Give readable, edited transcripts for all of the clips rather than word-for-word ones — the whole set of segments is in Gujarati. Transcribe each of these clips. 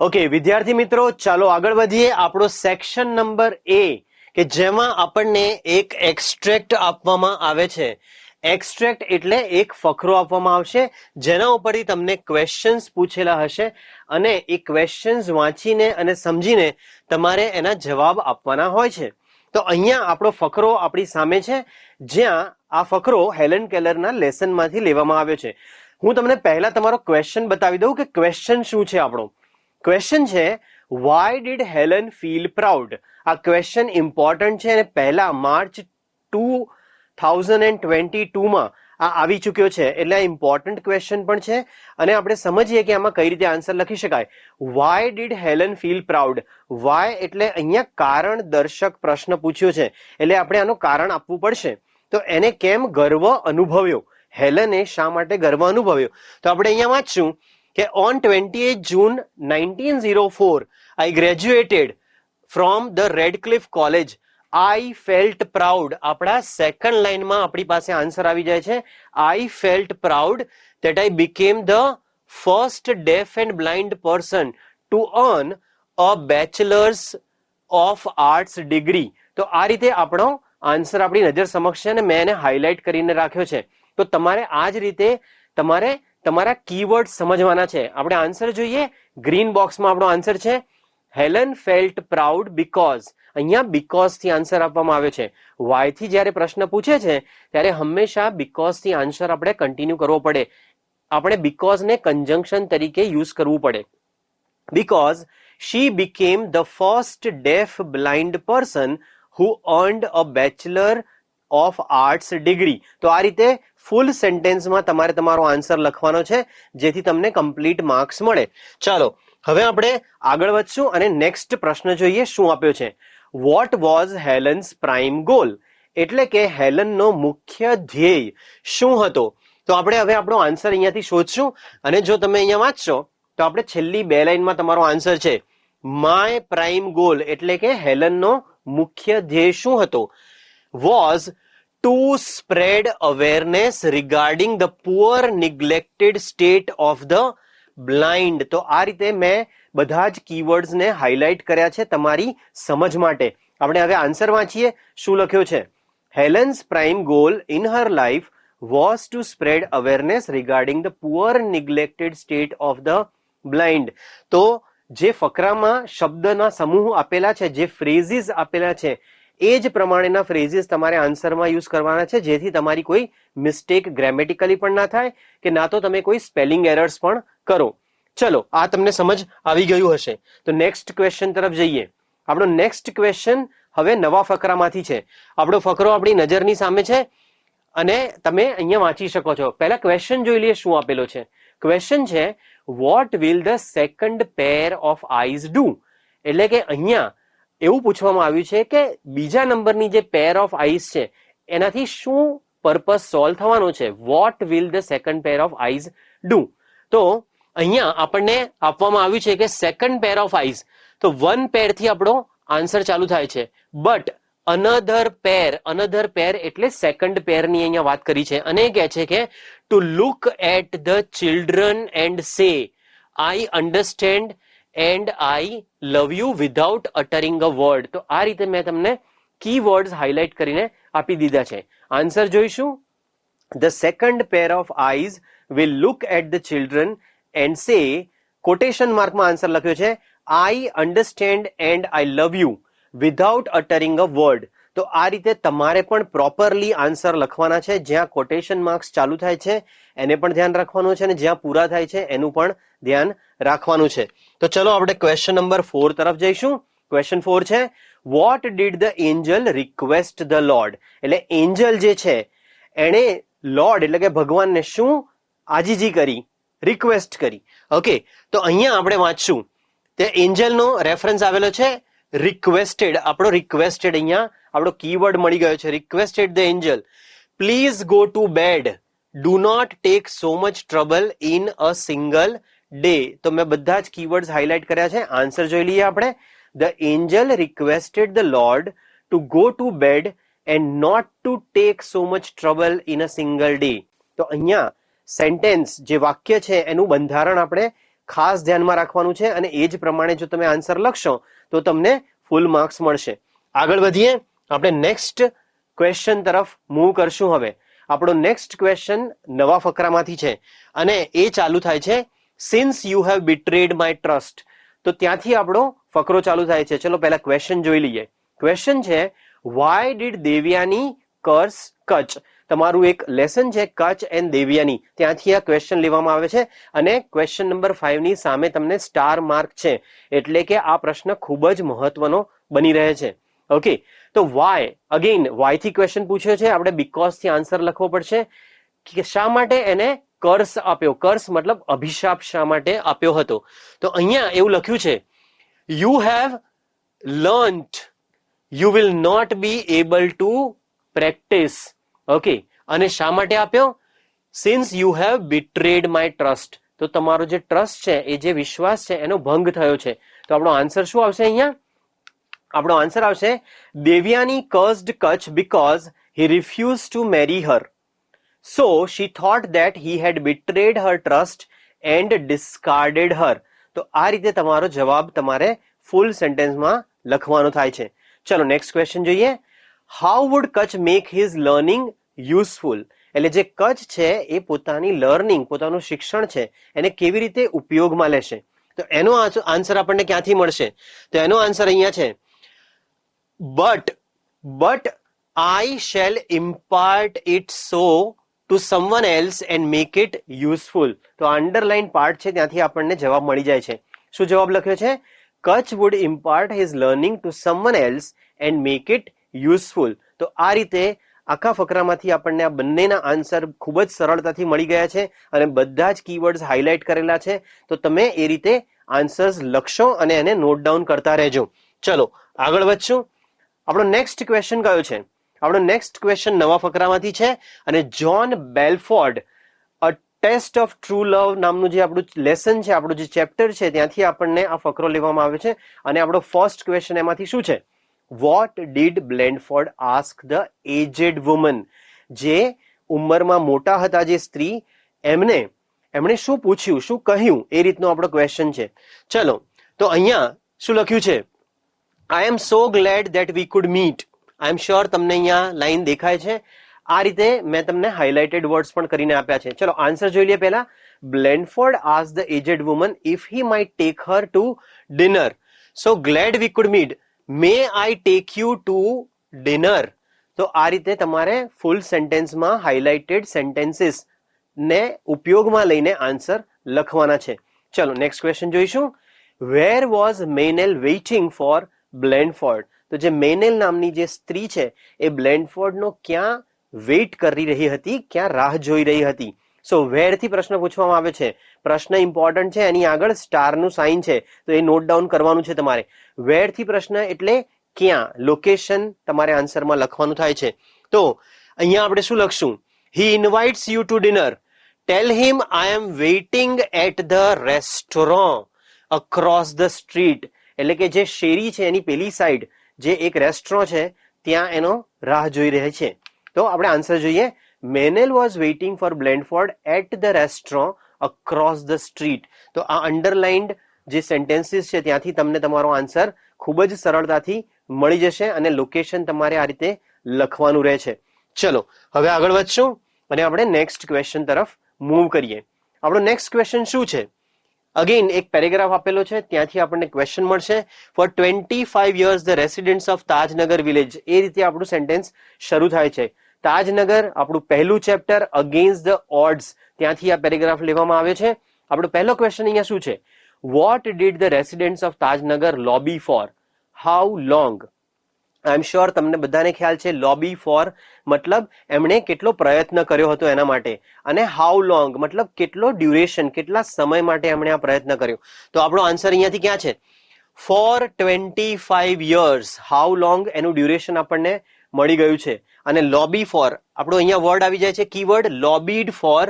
ઓકે વિદ્યાર્થી મિત્રો, ચાલો આગળ વધીએ. આપણો સેક્શન નંબર એ કે જેમાં આપણને એક એક્સ્ટ્રેક્ટ આપવામાં આવે છે. એક્સ્ટ્રેક્ટ એટલે એક ફકરો આપવામાં આવશે જેના ઉપરથી તમને ક્વેશ્ચન્સ પૂછેલા હશે અને એ ક્વેશ્ચન્સ વાંચીને અને સમજીને તમારે એના જવાબ આપવાના હોય છે. તો અહીંયા આપણો ફકરો આપણી સામે છે, જ્યાં આ ફકરો હેલન કેલરના લેસનમાંથી લેવામાં આવ્યો છે. હું તમને પહેલા તમારો ક્વેશ્ચન બતાવી દઉં કે ક્વેશ્ચન શું છે. આપણો ક્વેશ્ચન છે, why did Helen feel proud. આ ક્વેશ્ચન ઇમ્પોર્ટન્ટ છે અને પહેલા માર્ચ 2022માં આ આવી ચૂક્યો છે, એટલે આ ઇમ્પોર્ટન્ટ ક્વેશ્ચન પણ છે. અને આપણે સમજીએ કે આમાં કઈ રીતે આન્સર લખી શકાય. Why did Helen feel proud. Why એટલે અહીંયા કારણ દર્શક પ્રશ્ન પૂછ્યો છે, એટલે આપણે આનું કારણ આપવું પડશે. તો એને કેમ ગર્વ અનુભવ્યો, હેલને શા માટે ગર્વ અનુભવ્યો, તો આપણે અહીંયા વાંચશું કે on 28 June 1904 I graduated from the Radcliffe College. I felt proud. આપણા સેકન્ડ લાઈનમાં આપણી પાસે આન્સર આવી જાય છે. I felt proud that I became the first deaf and blind person to earn a bachelor's of arts degree. તો આ રીતે આપણો આન્સર આપણી નજર સમક્ષ છે અને મેં એને હાઇલાઇટ કરીને રાખ્યો છે. તો તમારે આ જ રીતે તમારે તમારા કીવર્ડ સમજવાના છે. આપણે આન્સર જોઈએ. ગ્રીન બોક્સમાં આપણો આન્સર છે હેલન ફેલ્ટ પ્રાઉડ બીકોઝ. અહીંયા બીકોઝ થી આન્સર આપવામાં આવ્યો છે. વાય થી જ્યારે પ્રશ્ન પૂછે છે ત્યારે હંમેશા બીકોઝ થી આન્સર આપણે કન્ટિન્યુ કરવો પડે. આપણે બીકોઝ ને કન્જંક્શન તરીકે યુઝ કરવું પડે. Because she became the first deaf blind person who earned a bachelor of arts degree. તો આ રીતે ફૂલ સેન્ટેન્સમાં તમારે તમારો આન્સર લખવાનો છે, જેથી તમને કમ્પ્લીટ માર્ક્સ મળે. ચાલો હવે આપણે આગળ વધશું અને નેક્સ્ટ પ્રશ્ન જોઈએ શું આપ્યો છે. What was Helen's prime goal. એટલે કે હેલનનો મુખ્ય ધ્યેય શું હતો. તો આપણે હવે આપણો આન્સર અહીંયાથી શોધશું અને જો તમે અહીંયા વાંચશો તો આપણે છેલ્લી બે લાઈનમાં તમારો આન્સર છે. માય પ્રાઇમ ગોલ એટલે કે હેલનનો મુખ્ય ધ્યેય શું હતો. Was to spread awareness regarding the poor neglected state of the blind. તો આ રીતે મેં બધા જ કીવર્ડ્સ ને હાઇલાઇટ કર્યા છે તમારી સમજ માટે. આપણે હવે આન્સર વાંચીએ શું લખ્યો છે. Helen's prime goal in her life was to spread awareness regarding the poor neglected state of the blind. તો જે ફકરામાં શબ્દના સમૂહ આપેલા છે, જે ફ્રેઝીસ આપેલા છે, એ જ પ્રમાણેના ફ્રેઝીસ તમારે આન્સરમાં યુઝ કરવાના છે, જેથી તમારી કોઈ મિસ્ટેક ગ્રામેટિકલી પણ ના થાય કે ના તો તમે કોઈ સ્પેલિંગ એરર્સ પણ કરો. ચલો આ તમને સમજ આવી ગયું હશે. તો નેક્સ્ટ ક્વેશ્ચન તરફ જઈએ. આપણો નેક્સ્ટ ક્વેશ્ચન હવે નવા ફકરામાંથી છે. આપણો ફકરો આપણી નજરની સામે છે અને તમે અહીંયા વાંચી શકો છો. પહેલા ક્વેશ્ચન જોઈ લઈએ શું આપેલો છે. ક્વેશ્ચન છે, what will the second pair of eyes do. એટલે કે અહીંયા એવું પૂછવામાં આવ્યું છે કે બીજા નંબરની જે પેર ઓફ આઈઝ છે એનાથી શું પર્પસ સોલ્વ થવાનો છે. What will the second pair of eyes do. તો અહીંયા આપણને આપવામાં આવ્યું છે કે સેકન્ડ પેર ઓફ આઈઝ, તો વન પેર થી આપણો આન્સર ચાલુ થાય છે. બટ અનધર પેર એટલે સેકન્ડ પેરની અહીંયા વાત કરી છે અને કહે છે કે to look at the children and say I understand and I love you without uttering a word. તો આ રીતે મેં તમને કીવર્ડ્સ હાઇલાઇટ કરીને આપી દીધા છે. આન્સર જોઈશું. The second pair of eyes will look at the children and say, quotation માર્કમાં આન્સર લખ્યો છે, I understand and I love you without uttering a word. તો આ રીતે તમારે પણ પ્રોપરલી આન્સર લખવાના છે. જ્યાં કોટેશન માર્ક્સ ચાલુ થાય છે એને પણ ધ્યાન રાખવાનું છે અને જ્યાં પૂરા થાય છે એનું પણ ધ્યાન રાખવાનું છે. તો ચલો આપણે ક્વેશ્ચન નંબર 4 તરફ જઈશું. ક્વેશ્ચન 4 છે, what did the Angel request the lord. એટલે એન્જલ જે છે એણે લોર્ડ એટલે કે ભગવાનને શું આજીજી કરી, રિક્વેસ્ટ કરી. ઓકે, તો અહીંયા આપણે વાંચશું. તે એન્જલનો રેફરન્સ આવેલો છે રિક્વેસ્ટેડ. આપણો રિક્વેસ્ટેડ અહીંયા આપણો કીવર્ડ મળી ગયો છે. Requested the angel please go to bed, do not take so much trouble in a single day. તો મેં બધા જ કીવર્ડ્સ હાઇલાઇટ કર્યા છે. આન્સર જોઈ લઈએ આપણે. The angel requested the lord to go to bed and not to take so much trouble in a single day. તો અહીંયા સેન્ટેન્સ જે વાક્ય છે એનું બંધારણ આપણે ખાસ ધ્યાનમાં રાખવાનું છે અને એ જ પ્રમાણે જો તમે આન્સર લખશો તો તમને ફૂલ માર્ક્સ મળશે. આગળ વધીએ, આપણે નેક્સ્ટ ક્વેશ્ચન તરફ મૂવ કરશું. હવે આપણો નેક્સ્ટ ક્વેશ્ચન નવા ફકરામાંથી છે અને એ ચાલુ થાય છે since you have betrayed my trust. તો ત્યાંથી આપણો ફકરો ચાલુ થાય છે. ચલો પહેલા ક્વેશ્ચન જોઈ લઈએ. ક્વેશ્ચન છે why did Devyani curse Kutch. તમારું એક લેસન છે કચ્છ એન્ડ દેવયાની, ત્યાંથી આ ક્વેશ્ચન લેવામાં આવે છે અને ક્વેશ્ચન નંબર 5 ની સામે તમને સ્ટાર માર્ક છે, એટલે કે આ પ્રશ્ન ખૂબ જ મહત્વનો બની રહે છે. ઓકે, તો વાય, અગેન વાય થી ક્વેશ્ચન પૂછ્યો છે, આપણે બીકોઝ થી આન્સર લખવો પડશે કે શા માટે એને કર્સ આપ્યો. કર્સ મતલબ અભિશાપ શા માટે આપ્યો હતો. તો અહીંયા એવું લખ્યું છે you have learnt you will not be able to practice. Okay, અને શા માટે આપ્યો? Since you have betrayed my trust. તો તમારો જે ટ્રસ્ટ છે, એ જે વિશ્વાસ છે, એનો ભંગ થયો છે. તો આપણો આન્સર શું આવશે અહીંયા? આપણો આન્સર આવશે Devyani cursed Kutch because he refused to marry her. So she thought that he had betrayed her trust and discarded her. તો આ રીતે તમારો જવાબ તમારે ફૂલ સેન્ટેન્સમાં લખવાનો થાય છે. ચલો નેક્સ્ટ ક્વેશ્ચન જોઈએ. How would Kutch make his learning useful. એટલે જે કચ્છ છે એ પોતાની લર્નિંગ, પોતાનું શિક્ષણ છે, એને કેવી રીતે ઉપયોગમાં લેશે. તો એનો આન્સર આપણને ક્યાંથી મળશે? તો એનો આન્સર અહીંયા છે but I shall impart it so to someone else and make it useful. તો અંડરલાઇન પાર્ટ છે ત્યાંથી આપણને જવાબ મળી જાય છે. શું જવાબ લખ્યો છે? Kutch would impart his learning to someone else and make it useful. તો આ રીતે આખા ફકરામાંથી આપણને આ બંનેના આન્સર ખૂબ જ સરળતાથી મળી ગયા છે અને બધા જ કીવર્ડ્સ હાઇલાઇટ કરેલા છે. તો તમે એ રીતે આન્સર્સ લખશો અને એને નોટ ડાઉન કરતા રહેજો. ચલો આગળ વધશું. આપણો નેક્સ્ટ ક્વેશ્ચન કયો છે? આપણો નેક્સ્ટ ક્વેશ્ચન નવા ફકરામાંથી છે અને John Belford a test of true love નામનું જે આપણું લેસન છે, આપણું જે ચેપ્ટર છે, ત્યાંથી આપણને આ ફકરો લેવામાં આવે છે અને આપણો ફર્સ્ટ ક્વેશ્ચન એમાંથી શું છે? What did બ્લેન્ડફોર્ડ ask the aged woman. જે ઉંમરમાં મોટા હતા જે સ્ત્રી, એમણે શું પૂછ્યું, શું કહ્યું, એ રીતનો આપણો ક્વેશ્ચન છે. ચલો તો અહીંયા શું લખ્યું છે? I am so glad that we could meet. I am sure તમને અહીંયા લાઈન દેખાય છે. આ રીતે મેં તમને હાઇલાઇટેડ વર્ડ્સ પણ કરીને આપ્યા છે. ચલો આન્સર જોઈ લઈએ પહેલા. બ્લેન્ડફોર્ડ asked the aged woman if he might take her to dinner. So glad we could meet. May I take you to dinner? તો આ રીતે તમારે ફૂલ સેન્ટેન્સમાં હાઇલાઇટેડ સેન્ટેન્સીસ ને ઉપયોગમાં લઈને આન્સર લખવાના છે. ચલો નેક્સ્ટ ક્વેશ્ચન જોઈશું. Where was Meynell waiting for બ્લેન્ડફોર્ડ. તો જે મેનેલ નામની જે સ્ત્રી છે એ બ્લેન્ડફોર્ડનો ક્યાં વેઇટ કરી રહી હતી, ક્યાં રાહ જોઈ રહી હતી. સો વેર થી પ્રશ્ન પૂછવામાં આવે છે. પ્રશ્ન ઇમ્પોર્ટન્ટ છે, એની આગળ સ્ટારનું સાઇન છે, તો એ નોટ ડાઉન કરવાનું છે તમારે. વેર થી પ્રશ્ન એટલે ક્યાં, લોકેશન તમારે આન્સરમાં લખવાનું થાય છે. તો અહીંયા આપણે શું લખશું? He invites you to dinner. Tell him I am waiting at the restaurant across the street. એટલે કે જે શેરી છે એની પેલી સાઈડ જે એક રેસ્ટોરન્ટ છે ત્યાં એનો રાહ જોઈ રહી છે. તો આપણે આન્સર જોઈએ. Manel was waiting for Blandford at the restaurant across the street. તો આ અંડરલાઇન્ડ જે સેન્ટેન્સીસ છે ત્યાંથી તમને તમારો આન્સર ખૂબ જ સરળતાથી મળી જશે અને લોકેશન તમારે આ રીતે લખવાનું રહે છે. ચલો હવે આગળ વધશું અને આપણે નેક્સ્ટ ક્વેશ્ચન તરફ મૂવ કરીએ. આપણો નેક્સ્ટ ક્વેશ્ચન શું છે? અગેન એક પેરેગ્રાફ આપેલો છે, ત્યાંથી આપણને ક્વેશ્ચન મળશે. For 25 years the residents of Tajnagar village. એ રીતે આપણું સેન્ટેન્સ શરૂ થાય છે. તાજનગર આપણું પહેલું ચેપ્ટર અગેન્સ્ટ ધ ઓડ્સ, ત્યાંથી આ પેરેગ્રાફ લેવામાં આવે છે. આપણો પહેલો ક્વેશ્ચન અહીંયા શું છે? What did the residents of Tajnagar lobby for? How long? I am sure તમને બધાને ખ્યાલ છે લોબી ફોર મતલબ એમણે કેટલો પ્રયત્ન કર્યો હતો એના માટે, અને હાઉ લોંગ મતલબ કેટલો ડ્યુરેશન, કેટલા સમય માટે એમણે આ પ્રયત્ન કર્યો. તો આપણો આન્સર અહીંયાથી ક્યાં છે? For 25 years. હાઉ લોંગ એનું ડ્યુરેશન આપણને મળી ગયું છે. અને લોબી ફોર આપણો અહીંયા વર્ડ આવી જાય છે, keyword lobbied for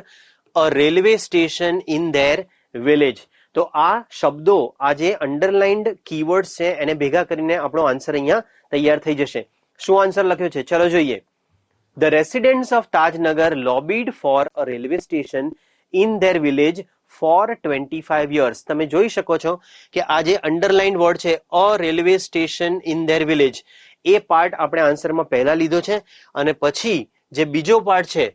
a railway station in their village. તો આ શબ્દો, આ જે અંડરલાઇન્ડ કીવર્ડ્સ છે એને ભેગા કરીને આપણો આન્સર અહીંયા તૈયાર થઈ જશે. શું આન્સર લખ્યો છે? ચલો જોઈએ. The residents of Tajnagar lobbied for a railway station in their village for 25 years. તમે જોઈ શકો છો કે આ જે અંડરલાઇન વર્ડ છે a railway station in their village, એ પાર્ટ આપણે આન્સરમાં પહેલા લીધો છે અને પછી જે બીજો પાર્ટ છે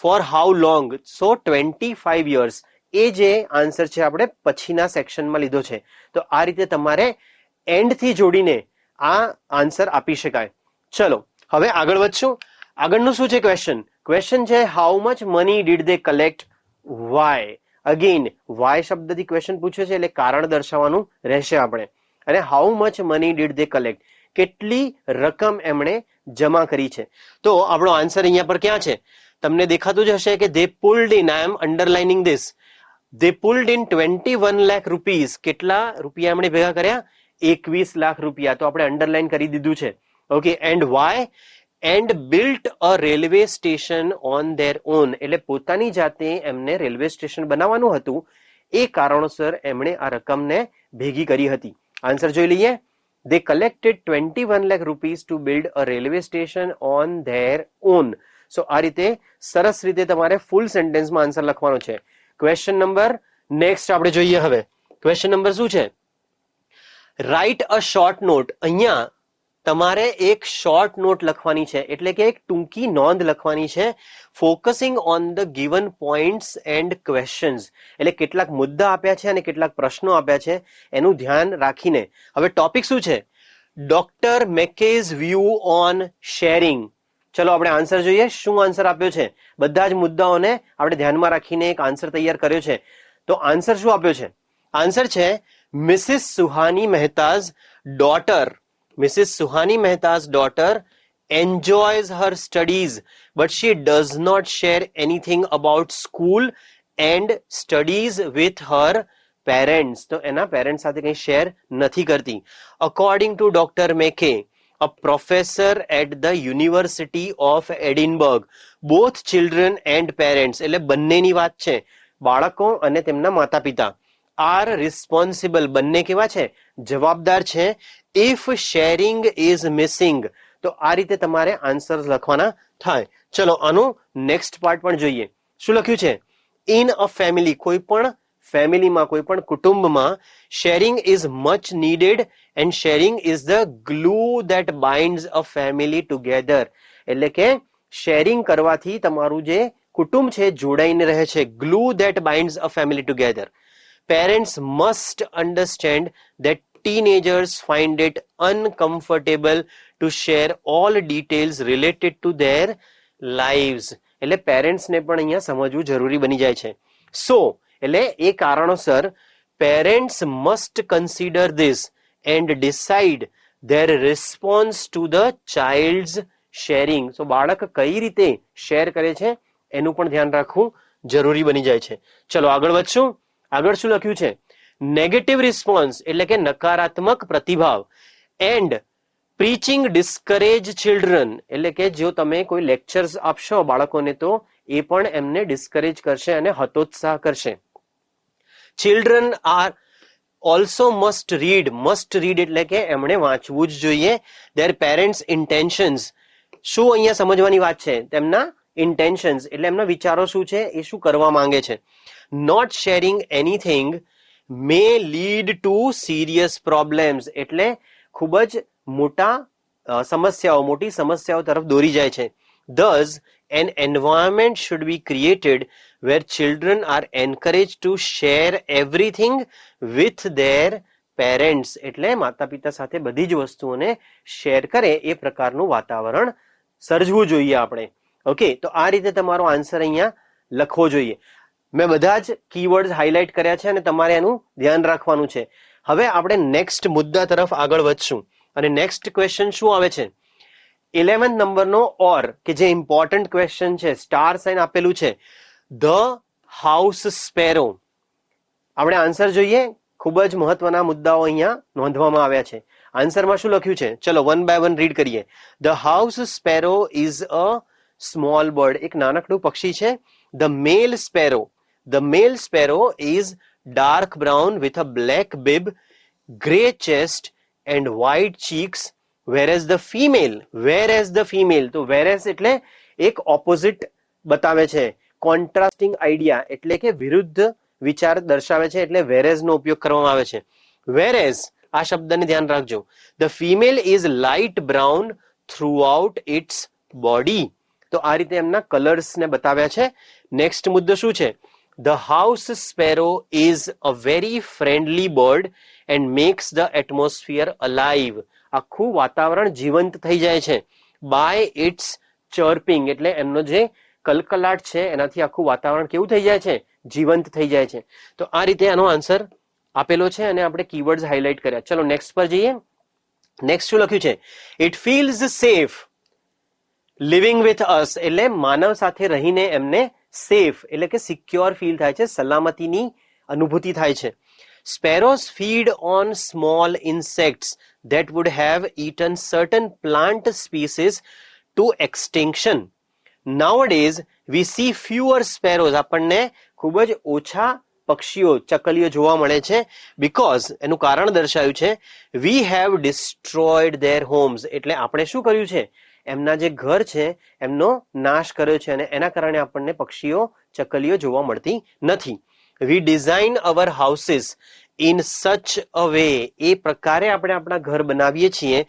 for how long, so 25 years, એ જે આન્સર છે આપણે પછીના સેક્શનમાં લીધો છે. તો આ રીતે તમારે એન્ડથી જોડીને આ આન્સર આપી શકાય. ચલો હવે આગળ વધશું. આગળનું શું છે ક્વેશ્ચન? ક્વેશ્ચન છે how much money did they collect, why. Again why શબ્દથી ક્વેશ્ચન પૂછ્યો છે એટલે કારણ દર્શાવવાનું રહેશે આપણે. અને how much money did they collect, કેટલી રકમ એમણે જમા કરી છે. તો આપણો આન્સર અહીંયા પર ક્યાં છે? તમને દેખાતું જ હશે કે they pulled in, I am underlining this, they pulled in 21 lakh rupees. કેટલા રૂપિયા એમણે ભેગા કર્યા? 21 લાખ રૂપિયા. તો આપણે અંડરલાઈન કરી દીધું છે. Okay, and why? And built a railway station on their own, એટલે પોતાની જાતે એમને રેલવે સ્ટેશન બનાવવાનું હતું, એ કારણોસર એમણે આ રકમને ભેગી કરી હતી. આન્સર જોઈ લઈએ. they collected 21 lakh rupees to build a railway station on their own. સો આ રીતે સરસ રીતે તમારે ફૂલ સેન્ટેન્સમાં આન્સર લખવાનો છે. ક્વેશ્ચન નંબર નેક્સ્ટ આપણે જોઈએ. હવે ક્વેશ્ચન નંબર શું છે? Write a short note. અહીંયા તમારે એક શોર્ટ નોટ લખવાની છે, એટલે કે એક ટૂંકી નોંધ લખવાની છે. Focusing on the given points and questions, એટલે કેટલાક મુદ્દા આપ્યા છે અને કેટલાક પ્રશ્નો આપ્યા છે એનું ધ્યાન રાખીને. હવે ટોપિક શું છે? Doctor Mackay's view on sharing. ચલો આપણે આન્સર જોઈએ. શું આન્સર આપ્યો છે? બધા જ મુદ્દાઓને આપણે ધ્યાનમાં રાખીને એક આન્સર તૈયાર કર્યો છે. તો આન્સર શું આપ્યો છે? આન્સર છે Mrs Suhani Mehta's daughter, Mrs. Suhani Mehta's daughter enjoys her studies, but she does not share anything about school and studies with her parents. તો એના પેરેન્ટ્સ સાથે કંઈ શેર નથી કરતી. According to Dr. Mackay, a professor at the University of Edinburgh, both children and parents, એટલે બંનેની વાત છે, બાળકો અને તેમના માતા પિતા, આર રિસ્પોન્સિબલ, બંને કેવા છે? જવાબદાર છે. If sharing is missing. તો આ રીતે તમારે આન્સર લખવાના થાય. ચલો આનું નેક્સ્ટ પાર્ટ પણ જોઈએ. શું લખ્યું છે? ઇન અ ફેમિલી, કોઈ પણ ફેમિલીમાં, કોઈ પણ કુટુંબમાં, sharing is much needed and sharing is the glue that binds a family together. એટલે કે શેરિંગ કરવાથી તમારું જે કુટુંબ છે જોડાઈને રહે છે. Glue that binds a family together. Parents must understand that teenagers find it uncomfortable to share all details related to their lives. એટલે પેરેન્ટ્સને પણ અહીંયા સમજવું જરૂરી બની જાય છે. સો એટલે એ કારણોસર parents must consider this and decide their response to the child's sharing. So બાળક કઈ રીતે શેર કરે છે એનું પણ ધ્યાન રાખવું જરૂરી બની જાય છે. ચલો આગળ વધશું. આગળ શું લખ્યું છે? નેગેટિવ રિસ્પોન્સ, એટલે કે નકારાત્મક પ્રતિભાવ. એન્ડ પ્રીચિંગ ડિસ્કરેજ ચિલ્ડ્રન, એટલે કે જો તમે કોઈ લેક્ચર્સ આપશો બાળકોને તો એ પણ એમને ડિસ્કરેજ કરશે અને હતોત્સાહ કરશે. Children are also must read એટલે કે એમણે વાંચવું જ જોઈએ. There parents intentions. શું અહીંયા સમજવાની વાત છે? તેમના ઇન્ટેન્શન્સ એટલે એમના વિચારો શું છે, એ શું કરવા માંગે છે. Not sharing anything may lead to serious problems, એટલે ખૂબ જ મોટી સમસ્યાઓ તરફ દોરી જાય છે. Thus, an environment should be created where children are encouraged to share everything with their parents. એટલે માતા પિતા સાથે બધી જ વસ્તુઓને શેર કરે એ પ્રકારનું વાતાવરણ સર્જવું જોઈએ આપણે. ઓકે, તો આ રીતે તમારો આન્સર અહીંયા લખવો જોઈએ. મેં બધા જ કીવર્ડ્સ હાઇલાઇટ કર્યા છે અને તમારે એનું ધ્યાન રાખવાનું છે. હવે આપણે નેક્સ્ટ મુદ્દા તરફ આગળ વધશું અને નેક્સ્ટ ક્વેશ્ચન શું આવે છે? 11th નંબરનો ઓર, કે જે ઇમ્પોર્ટન્ટ ક્વેશ્ચન છે, સ્ટાર સાઇન આપેલું છે. The house sparrow. આપણે આન્સર જોઈએ. ખૂબ જ મહત્વના મુદ્દાઓ અહીંયા નોંધવામાં આવ્યા છે. આન્સરમાં શું લખ્યું છે? ચલો વન બાય વન રીડ કરીએ. The house sparrow is a small bird, એક નાનકડું પક્ષી છે. The male sparrow is dark brown with a black bib, grey chest and white cheeks. whereas the female, તો whereas એટલે એક ઓપોઝિટ બતાવે છે, કોન્ટ્રાસ્ટિંગ આઈડિયા, એટલે કે વિરુદ્ધ વિચાર દર્શાવે છે એટલે વેરેઝ નો ઉપયોગ કરવામાં આવે છે. વેરેઝ આ શબ્દને ધ્યાન રાખજો. The female is light brown throughout its body. તો આ રીતે એમના કલર્સ ને બતાવ્યા છે. નેક્સ્ટ મુદ્દો શું છે? The house sparrow is a very friendly bird and makes the atmosphere alive. આખું વાતાવરણ જીવંત થઈ જાય છે બાય ઇટ્સ ચર્પિંગ, એટલે એમનો જે કલકલાટ છે એનાથી આખું વાતાવરણ કેવું થઈ જાય છે? જીવંત થઈ જાય છે. તો આ રીતે આનો આન્સર આપેલો છે અને આપણે કીવર્ડ્સ હાઇલાઇટ કર્યા. ચલો નેક્સ્ટ પર જઈએ. નેક્સ્ટ શું લખ્યું છે? It feels safe living with us, એટલે માનવ સાથે રહીને એમને સેફ એટલે કે સિક્યોર ફીલ થાય છે, સલામતીની અનુભૂતિ થાય છે. Sparrows feed on small insects that would have eaten certain plant species to extinction. Nowadays, we see fewer sparrows. આપણને ખૂબ જ ઓછા પક્ષીઓ, ચકલીઓ જોવા મળે છે. Because એનું કારણ દર્શાવ્યું છે we have destroyed their homes. એટલે આપણે શું કર્યું છે? એમના જે ઘર છે એમનો નાશ કર્યો છે અને એના કારણે આપણને પક્ષીઓ, ચકલીઓ જોવા મળતી નથી. We design our houses in such a way, એ પ્રકારે આપણે આપણા ઘર બનાવીએ છીએ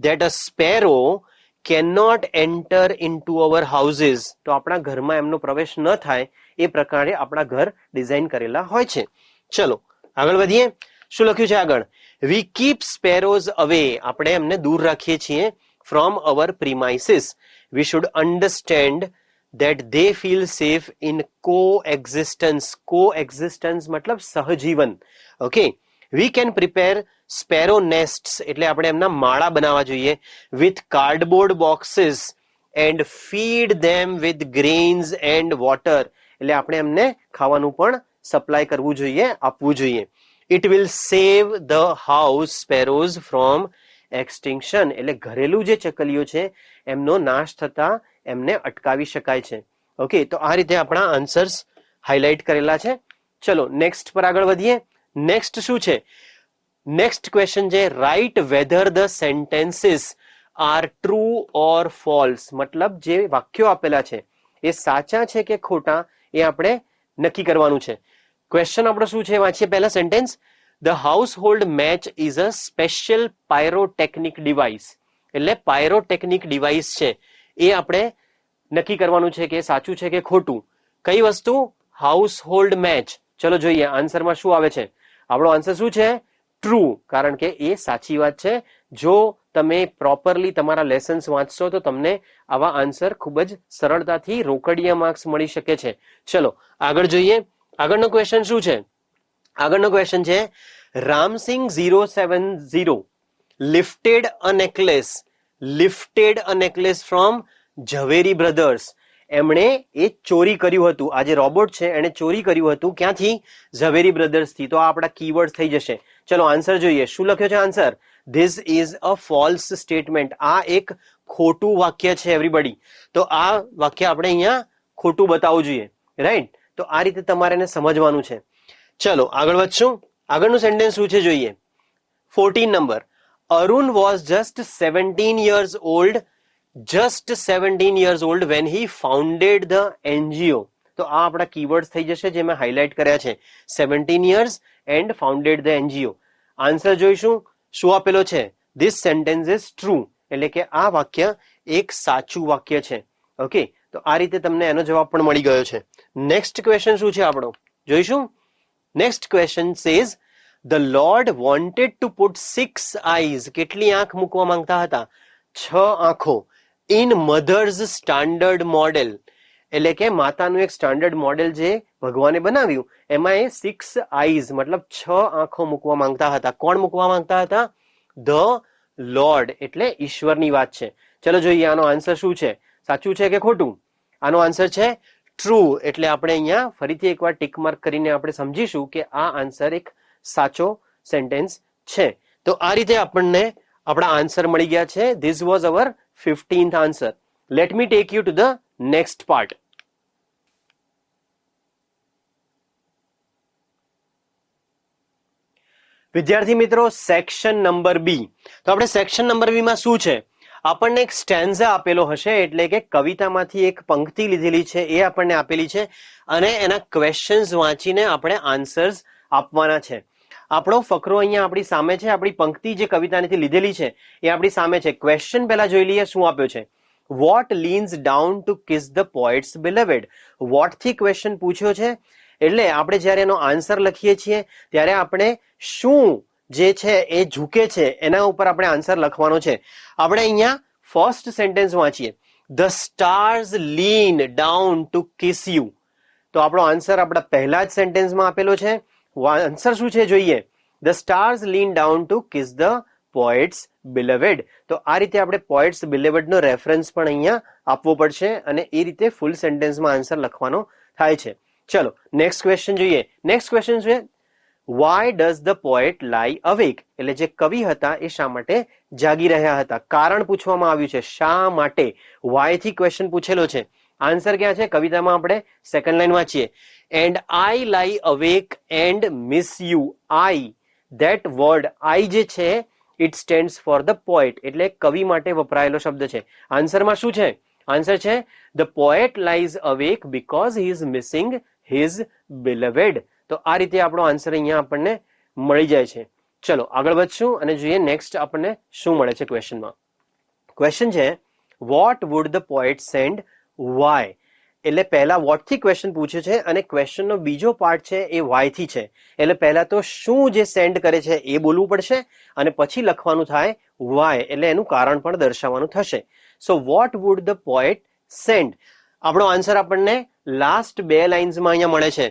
that a sparrow cannot enter into our houses. તો આપણા ઘરમાં એમનો પ્રવેશ ન થાય એ પ્રકારે આપણા ઘર ડિઝાઇન કરેલા હોય છે. ચલો આગળ વધીએ. શું લખ્યું છે આગળ? We keep sparrows away. આપણે એમને દૂર રાખીએ છીએ from our premises. We should understand that they feel safe in coexistence. Coexistence મતલબ સહજીવન. Okay. We can prepare sparrow nests, એટલે આપણે એમના માળા બનાવવા જોઈએ, with cardboard boxes and feed them with grains and water. એટલે આપણે એમને ખાવાનું પણ સપ્લાય કરવું જોઈએ, આપવું જોઈએ. It will save the house sparrows from extinction. એટલે ઘરેલું જે ચકલીઓ છે એમનો નાશ થતા એમને અટકાવી શકાય છે. ઓકે, તો આ રીતે આપણા આન્સર્સ હાઇલાઇટ કરેલા છે. ચલો નેક્સ્ટ પર આગળ વધીએ. નેક્સ્ટ શું છે? નેક્સ્ટ ક્વેશ્ચન છે write whether the sentences are true or false. મતલબ જે વાક્યો આપેલા છે એ સાચા છે કે ખોટા એ આપણે નક્કી કરવાનું છે. ક્વેશ્ચન આપણો શું છે? વાંચીએ પહેલા sentence. The household match is a special pyrotechnic device. એટલે પાયરોટેકનિક ડિવાઇસ છે એ આપણે નક્કી કરવાનું છે કે સાચું છે કે ખોટું. કઈ વસ્તુ? Household match. ચલો જોઈએ આન્સરમાં શું આવે છે. આપણો આન્સર શું છે? ટ્રુ, કારણ કે એ સાચી વાત છે. જો તમે પ્રોપરલી તમારા લેસન્સ વાંચશો તો તમને આવા આન્સર ખૂબ જ સરળતાથી રોકડિયા માર્ક્સ મળી શકે છે. ચલો આગળ જોઈએ. આગળનો ક્વેશ્ચન શું છે? આગળનો ક્વેશ્ચન છે Ram Singh 070 lifted a necklace from Zaveri brothers. એમણે એ ચોરી કર્યું હતું. આ જે રોબોટ છે એણે ચોરી કર્યું હતું ક્યાંથી? ઝવેરી બ્રધર્સથી. તો આ આપણા કીવર્ડ થઈ જશે. ચલો આન્સર જોઈએ. શું લખ્યો છે answer? This is a false statement. આ એક ખોટું વાક્ય છે એવરીબડી. તો આ વાક્ય આપણે અહીંયા ખોટું બતાવવું જોઈએ. રાઈટ? તો આ રીતે તમારે એને સમજવાનું છે. ચલો આગળ વધશું. આગળનું સેન્ટેન્સ શું છે જોઈએ. 14 number. Arun was just 17 years old when he founded the NGO. તો આ આપણા કીવર્ડ્સ થઈ જશે જે મેં હાઇલાઇટ કર્યા છે. 17 years and founded the NGO. Answer જોઈશું. શું આપેલો છે? This sentence is true. એટલે કે આ વાક્ય એક સાચું વાક્ય છે. ઓકે, તો આ રીતે તમને એનો જવાબ પણ મળી ગયો છે. નેક્સ્ટ ક્વેશ્ચન શું છે આપણો જોઈશું. Next question says the lord wanted to put 6 eyes. કેટલી આંખ મૂકવા માંગતા હતા? 6 આંખો. In mother's standard model. એટલે કે માતાનું એક સ્ટાન્ડર્ડ મોડેલ જે ભગવાને બનાવ્યું એમાં એ 6 eyes મતલબ 6 આંખો મૂકવા માંગતા હતા. કોણ મૂકવા માંગતા હતા? ધ લોર્ડ, એટલે ઈશ્વરની વાત છે. ચલો જોઈએ આનો આન્સર શું છે. સાચું છે કે ખોટું? આનો આન્સર છે ટ્રુ. એટલે આપણે અહીંયા ફરીથી એકવાર ટીક માર્ક કરીને આપણે સમજીશું કે આ આન્સર એક સાચો સેન્ટેન્સ છે. તો આ રીતે આપણને આપણા આન્સર મળી ગયા છે. This was hour 15th answer. Let me tech you two the next part. વિદ્યાર્થી મિત્રો સેક્શન નંબર બી. તો આપણે સેક્શન નંબર બી માં શું છે? આપણને એક સ્ટેન્ઝા આપેલો હશે, એટલે કે કવિતામાંથી એક પંક્તિ લીધેલી છે, એ આપણને આપેલી છે અને એના ક્વેશ્ચન્સ વાંચીને આપણે આન્સર્સ આપવાના છે. આપણો ફકરો અહીંયા આપણી સામે છે, આપણી પંક્તિ જે કવિતાની લીધેલી છે એ આપણી સામે છે. ક્વેશ્ચન પહેલા જોઈ લઈએ શું આપ્યો છે. What leans down to kiss the poet's beloved. What થી ક્વેશ્ચન પૂછ્યો છે, એટલે આપણે જ્યારે એનો આન્સર લખીએ છીએ ત્યારે આપણે શું જે છે એ ઝૂકે છે એના ઉપર આપણે આન્સર લખવાનો છે. આપણે અહીંયા ફર્સ્ટ સેન્ટેન્સ વાંચીએ. The stars lean down to kiss you. તો આપણો આન્સર આપણા પહેલા જ સેન્ટેન્સમાં આપેલો છે. આન્સર શું છે જોઈએ. The stars lean down to kiss the poet's beloved. તો આ રીતે આપણે પોએટ્સ બિલવેડ નો રેફરન્સ પણ અહીંયા આપવો પડશે અને એ રીતે ફૂલ સેન્ટેન્સમાં આન્સર લખવાનો થાય છે. ચલો નેક્સ્ટ ક્વેશ્ચન જોઈએ. નેક્સ્ટ ક્વેશ્ચન છે વાય ડઝ ધ પોએટ લાઈ અવેક. એટલે જે કવિ હતા એ શા માટે જાગી રહ્યા હતા. કારણ પૂછવામાં આવ્યું છે શા માટે. વાય થી ક્વેશ્ચન પૂછેલો છે. આન્સર ક્યાં છે કવિતામાં આપણે સેકન્ડ લાઈન વાંચીએ. And I lie awake and miss you. I that word I જે છે it stands for the poet, એટલે કવિ માટે વપરાયેલો શબ્દ છે. આન્સરમાં શું છે. આન્સર છે the poet lies awake because he is missing his beloved. તો આ રીતે આપણો આન્સર અહીંયા આપણને મળી જાય છે. ચલો આગળ વધશું અને જોઈએ નેક્સ્ટ આપણને શું મળે છે ક્વેશ્ચનમાં. ક્વેશ્ચન છે what would the poet send why. એટલે પહેલા વોટ થી ક્વેશ્ચન પૂછે છે અને ક્વેશ્ચનનો બીજો પાર્ટ છે એ વાય થી છે. એટલે પહેલા તો શું જે સેન્ડ કરે છે એ બોલવું પડશે અને પછી લખવાનું થાય વાય, એટલે એનું કારણ પણ દર્શાવવાનું થશે. So what would the poet send. આપણો આન્સર આપણને લાસ્ટ બે લાઇન્સમાં અહીંયા મળે છે.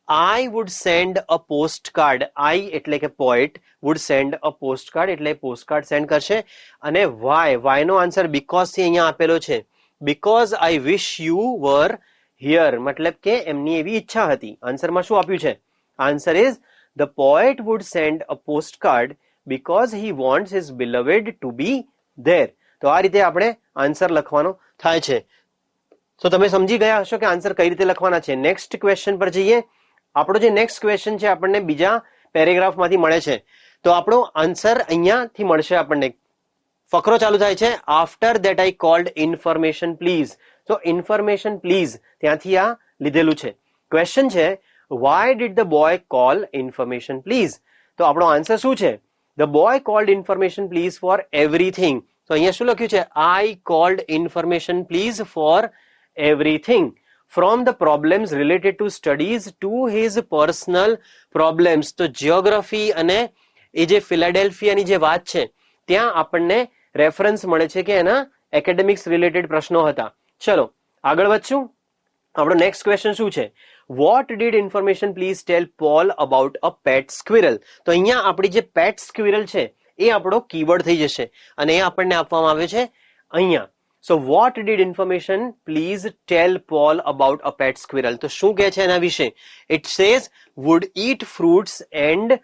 I would send a postcard. I એટલે કે poet would send a postcard એટલે પોસ્ટકાર્ડ સેન્ડ કરશે. અને why નો આન્સર બીકોઝ થી અહીંયા આપેલો છે. Because I wish you were here, મતલબ કે એમની એવી ઈચ્છા હતી. આન્સરમાં શું આપ્યું છે. Answer is the poet would send a postcard because he wants his beloved to be there. તો આ રીતે આપણે આન્સર લખવાનો થાય છે. તો તમે સમજી ગયા હશો કે આન્સર કઈ રીતે લખવાના છે. નેક્સ્ટ ક્વેશ્ચન પર જઈએ. આપણો જે નેક્સ્ટ ક્વેશ્ચન છે આપણને બીજા પેરેગ્રાફમાંથી મળે છે. તો આપણો આન્સર અહીંયાથી મળશે આપણને. ફકરો ચાલુ થાય છે after that I called information please. તો ઇન્ફોર્મેશન પ્લીઝ ત્યાંથી આ લીધેલું છે. ક્વેશ્ચન છે why did the boy call information please. તો આપણો આન્સર શું છે. The boy called information please for everything. તો અહીંયા શું લખ્યું છે I called information please for everything, from the problems related to studies to his personal problems. તો જીઓગ્રાફી અને એ જે ફિલાડેલ્ફિયાની જે વાત છે ત્યાં આપણને રેફરન્સ મળે છે કે એના એકેડેમિક્સ રિલેટેડ પ્રશ્નો હતા. ચલો આગળ વધશું. આપણો નેક્સ્ટ ક્વેશ્ચન શું છે. What did information please tell Paul about a pet squirrel. તો અહીંયા આપણી જે પેટ સ્ક્વિરલ છે એ આપણો કીવર્ડ થઈ જશે અને એ આપણને આપવામાં આવે છે અહીંયા. So what did information please tell Paul about a pet squirrel? તો શું કહે છે એના વિશે. It says would eat fruits and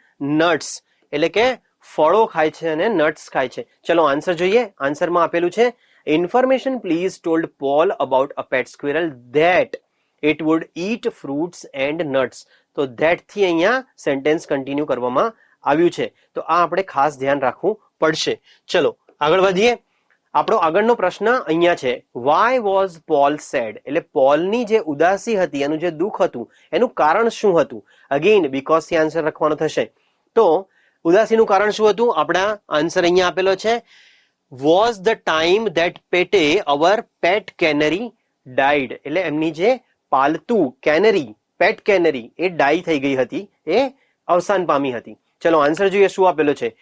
nuts. એટલે કે ફળો ખાય છે અને નટ્સ ખાય છે. ચલો આન્સર જોઈએ. આન્સરમાં આપેલું છે information please told Paul about a pet squirrel that it would eat fruits and nuts. તો that થી અહીંયા સેન્ટેન્સ કન્ટિન્યુ કરવામાં આવ્યું છે. તો આ આપણે ખાસ ધ્યાન રાખવું પડશે. ચલો આગળ વધીએ. આપણો આગળનો પ્રશ્ન અહીંયા છે વાય વોઝ પોલ સેડ. એટલે પોલની જે ઉદાસી હતી, એનું જે દુઃખ હતું, એનું કારણ શું હતું. અગેન બીકોઝ થી આન્સર લખવાનો થશે. તો ઉદાસીનું કારણ શું હતું. આપણા આન્સર અહીંયા આપેલો છે વોઝ ધ ટાઈમ ધેટ પેટે અવર પેટ કેનરી ડાઈડ. એટલે એમની જે પાલતુ કેનરી પેટ કેનરી એ ડાઈ થઈ ગઈ હતી, એ અવસાન પામી હતી. ચલો આન્સર જોઈએ શું આપેલો છે.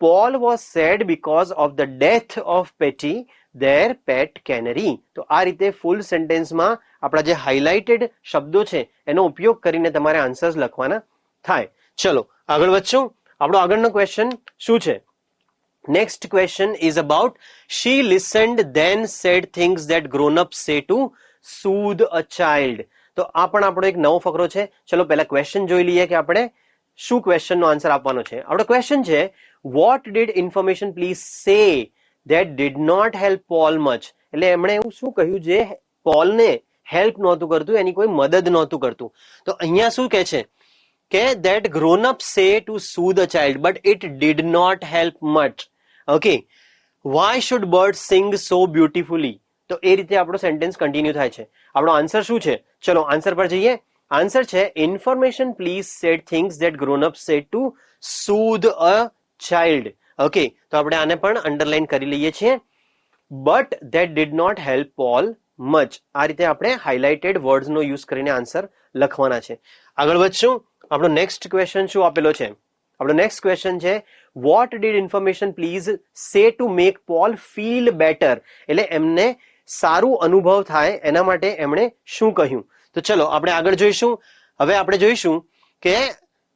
Paul was sad because of the death of Petty, their pet canary. તો આ રીતે ફૂલ સેન્ટેન્સમાં આપણા જે હાઇલાઇટેડ શબ્દો છે એનો ઉપયોગ કરીને તમારે આન્સર્સ લખવાના થાય. ચલો આગળ વધશું. આપણો આગળનો ક્વેશ્ચન શું છે. Next question is about she listened then said things that grown up say to soothe a child. તો આ પણ આપણો એક નવો ફકરો છે. ચલો પહેલા ક્વેશ્ચન જોઈ લઈએ કે આપણે શું ક્વેશ્ચનનો આન્સર આપવાનો છે. આપણો ક્વેશ્ચન છે what did information please say that did not help Paul much. એટલે એમણે એવું શું કહ્યું જે પોલને હેલ્પ નહોતું કરતું, એની કોઈ મદદ નહોતું કરતું. તો અહીંયા શું કહે છે કે that grown up say to soothe a child but it did not help much. Okay why should bird sing so beautifully? તો એ રીતે આપણો સેન્ટેન્સ કન્ટિન્યુ થાય છે. આપણો આન્સર શું છે? ચલો આન્સર પર જઈએ. આન્સર છે information please said things that grown up said to soothe a child. Okay, તો આપણે આને પણ અંડરલાઈન કરી લઈએ છીએ. But that did not help Paul much. આ રીતે આપણે હાઇલાઇટેડ વર્ડ્સનો યુઝ કરીને આન્સર લખવાના છે. આગળ વધશું. આપણો નેક્સ્ટ ક્વેશ્ચન શું આપેલો છે? આપણો નેક્સ્ટ ક્વેશ્ચન છે what did information please say to make Paul feel better? એટલે એમને સારું અનુભવ થાય એના માટે એમણે શું કહ્યું? તો ચલો આપણે આગળ જોઈશું. હવે આપણે જોઈશું કે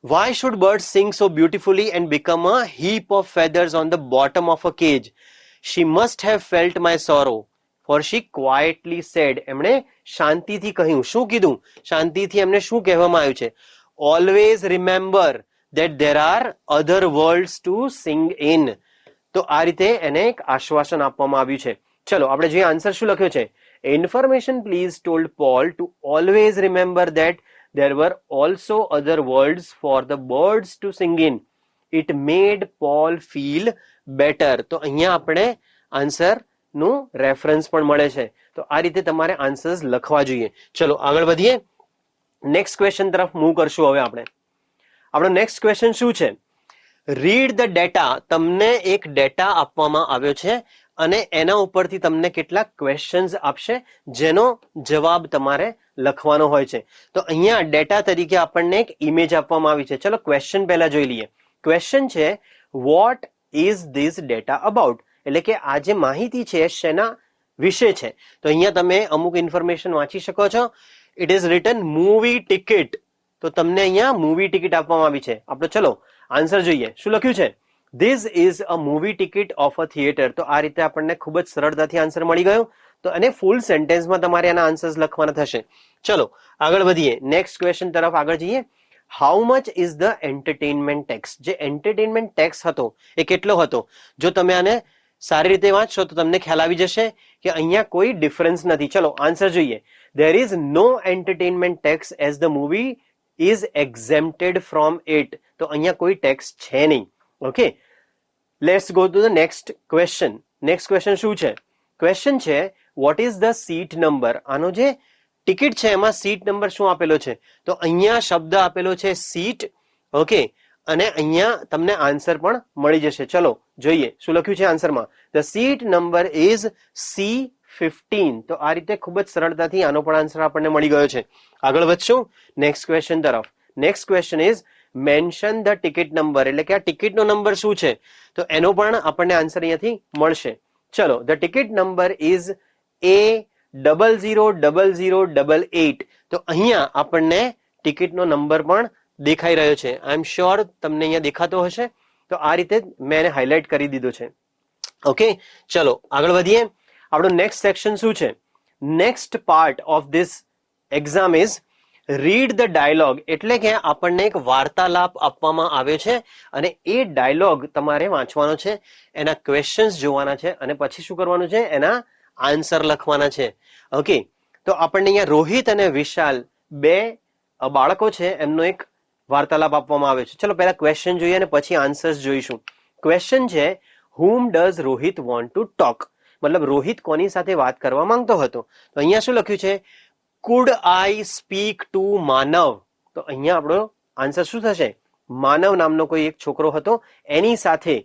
why should bird sing so beautifully and become a heap of feathers on the bottom of a cage? She must have felt my sorrow for she quietly said. એમણે શાંતિથી કહ્યું. શું કીધું? શાંતિથી એમને શું કહેવામાં આવ્યું છે? Always remember that there are other worlds to sing in. તો આ રીતે એને એક આશ્વાસન આપવામાં આવ્યું છે. ચલો આપણે જોઈએ આન્સર શું લખ્યો છે. Information please told Paul to always remember that there were also other worlds for the birds to sing in. It made Paul feel better. તો અહીંયા આપણે આન્સર નું રેફરન્સ પણ મળે છે. તો આ રીતે તમારે આન્સર્સ લખવા જોઈએ. ચલો આગળ વધીએ. નેક્સ્ટ ક્વેશ્ચન તરફ મૂવ કરશું હવે આપણે. આપણો નેક્સ્ટ ક્વેશ્ચન શું છે? Read the data. તમને એક ડેટા આપવામાં આવ્યો છે અને એના ઉપરથી તમને કેટલાક ક્વેશ્ચન્સ આપશે જેનો જવાબ તમારે લખવાનો હોય છે. તો અહીંયા ડેટા તરીકે આપણને એક ઇમેજ આપવામાં આવી છે. ચલો ક્વેશ્ચન પહેલા જોઈ લઈએ. ક્વેશ્ચન છે what is this data about? એટલે કે આ જે માહિતી છે શેના વિશે છે? તો અહીંયા તમે અમુક ઇન્ફોર્મેશન વાંચી શકો છો. It is return movie ticket. તો તમને અહીંયા મૂવી ટિકિટ આપવામાં આવી છે. આપણે ચલો આન્સર જોઈએ. શું લખ્યું છે? This is a movie ticket of a theatre. તો આ રીતે આપણને ખૂબ જ સરળતાથી આન્સર મળી ગયો. તો અને ફૂલ સેન્ટેન્સમાં તમારે આના આન્સર્સ લખવાના થશે. ચલો આગળ વધીએ. નેક્સ્ટ ક્વેશ્ચન તરફ આગળ જઈએ. How much is the entertainment tax? જે એન્ટરટેનમેન્ટ ટેક્સ હતો એ કેટલો હતો? જો તમે આને સારી રીતે વાંચશો તો તમને ખ્યાલ આવી જશે કે અહીંયા કોઈ ડિફરન્સ નથી. ચલો આન્સર જોઈએ. There is no entertainment tax as the movie is exempted from it. તો અહીંયા કોઈ ટેક્સ છે નહીં. Okay, let's go to the next question. Next question શું છે? ક્વેશ્ચન છે what is the seat number? આનો જે ટિકિટ છે એમાં સીટ નંબર શું આપેલો છે? તો અહીંયા શબ્દ આપેલો છે સીટ. ઓકે, અને અહીંયા તમને આન્સર પણ મળી જશે. ચલો જોઈએ શું લખ્યું છે આન્સરમાં. The seat number is C15. તો આ રીતે ખૂબ જ સરળતાથી આનો પણ આન્સર આપણને મળી ગયો છે. આગળ વધશું નેક્સ્ટ ક્વેશ્ચન તરફ. Next question is mention the ticket number. એટલે કે આ ટિકિટનો નંબર શું છે? તો એનો પણ આપણને આન્સર અહીંયાથી મળશે. ચલો the ticket number is A000088. તો અહીંયા આપણને ટિકિટનો નંબર પણ દેખાઈ રહ્યો છે. આઈ એમ શ્યોર તમને અહીંયા દેખાતો હશે. તો આ રીતે મેં એને હાઇલાઇટ કરી દીધો છે. ઓકે, ચલો આગળ વધીએ. આપણું નેક્સ્ટ સેક્શન શું છે? Next part of this exam is read the dialogue. એટલે કે આપણને એક વાર્તાલાપ આપવામાં આવ્યો છે અને એ ડાયલોગ તમારે વાંચવાનો છે, એના ક્વેશ્ચન્સ જોવાના છે અને પછી શું કરવાનું છે? એના આન્સર લખવાના છે. ઓકે, તો આપણને અહીંયા રોહિત અને વિશાલ બે બાળકો છે એમનો એક વાર્તાલાપ આપવામાં આવ્યો છે. ચલો પહેલા ક્વેશ્ચન જોઈએ અને પછી આન્સર્સ જોઈશું. ક્વેશ્ચન છે whom does Rohit want to talk? મતલબ રોહિત કોની સાથે વાત કરવા માંગતો હતો? તો અહીંયા શું લખ્યું છે? could I speak to માનવ? તો અહીંયા આપણો આન્સર શું થશે? માનવ નામનો કોઈ એક છોકરો હતો એની સાથે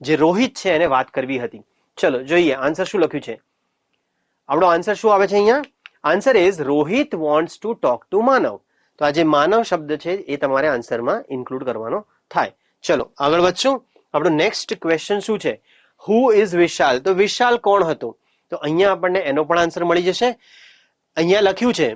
જે રોહિત છે એને વાત કરવી હતી. ચલો જોઈએ આન્સર શું લખ્યું છે. આપણો આન્સર શું આવે છે અહીંયા? Answer is Rohit wants to talk to Manav. તો આ જે માનવ શબ્દ છે એ તમારે આન્સરમાં ઇન્ક્લુડ કરવાનો થાય. ચલો આગળ વધશું. આપણો નેક્સ્ટ ક્વેશ્ચન શું છે? હુ ઇઝ વિશાલ? તો વિશાલ કોણ હતો? તો અહીંયા આપણને એનો પણ આન્સર મળી જશે. અહીંયા લખ્યું છે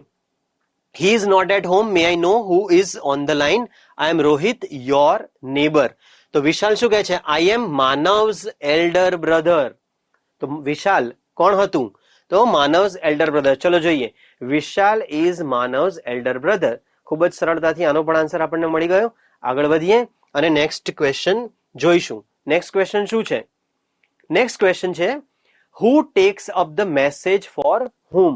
he is not at home, may I know who is on the line? I am Rohit, your neighbor. તો વિશાલ શું કહે છે? I am Manav's elder brother. તો વિશાલ કોણ હતું? તો માનવ્સ એલ્ડર બ્રધર. ચલો જોઈએ. વિશાલ ઇઝ માનવ્સ એલ્ડર બ્રધર. ખૂબ જ સરળતાથી આનો પણ આન્સર આપણને મળી ગયો. આગળ વધીએ અને નેક્સ્ટ ક્વેશ્ચન જોઈશું. નેક્સ્ટ ક્વેશ્ચન શું છે? નેક્સ્ટ ક્વેશ્ચન છે who takes up the message for whom?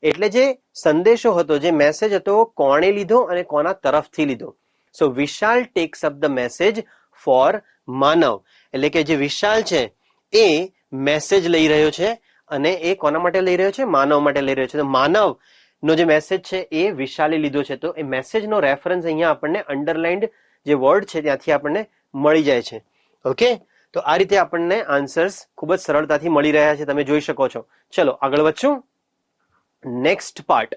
એટલે જે સંદેશો હતો, જે મેસેજ હતો, કોણે લીધો અને કોના તરફથી લીધો? So Vishal takes up the message for Manav. એટલે કે જે વિશાલ છે એ મેસેજ લઈ રહ્યો છે અને એ કોના માટે લઈ રહ્યો છે? માનવ માટે લઈ રહ્યો છે. તો માનવ નો જે મેસેજ છે એ વિશાલે લીધો છે. તો એ મેસેજનો રેફરન્સ અહીંયા આપણને અંડરલાઇન્ડ જે વર્ડ છે ત્યાંથી આપણને મળી જાય છે. ઓકે, તો આ રીતે આપણને આન્સર્સ ખૂબ જ સરળતાથી મળી રહ્યા છે, તમે જોઈ શકો છો. ચલો આગળ વધશું. નેક્સ્ટ પાર્ટ,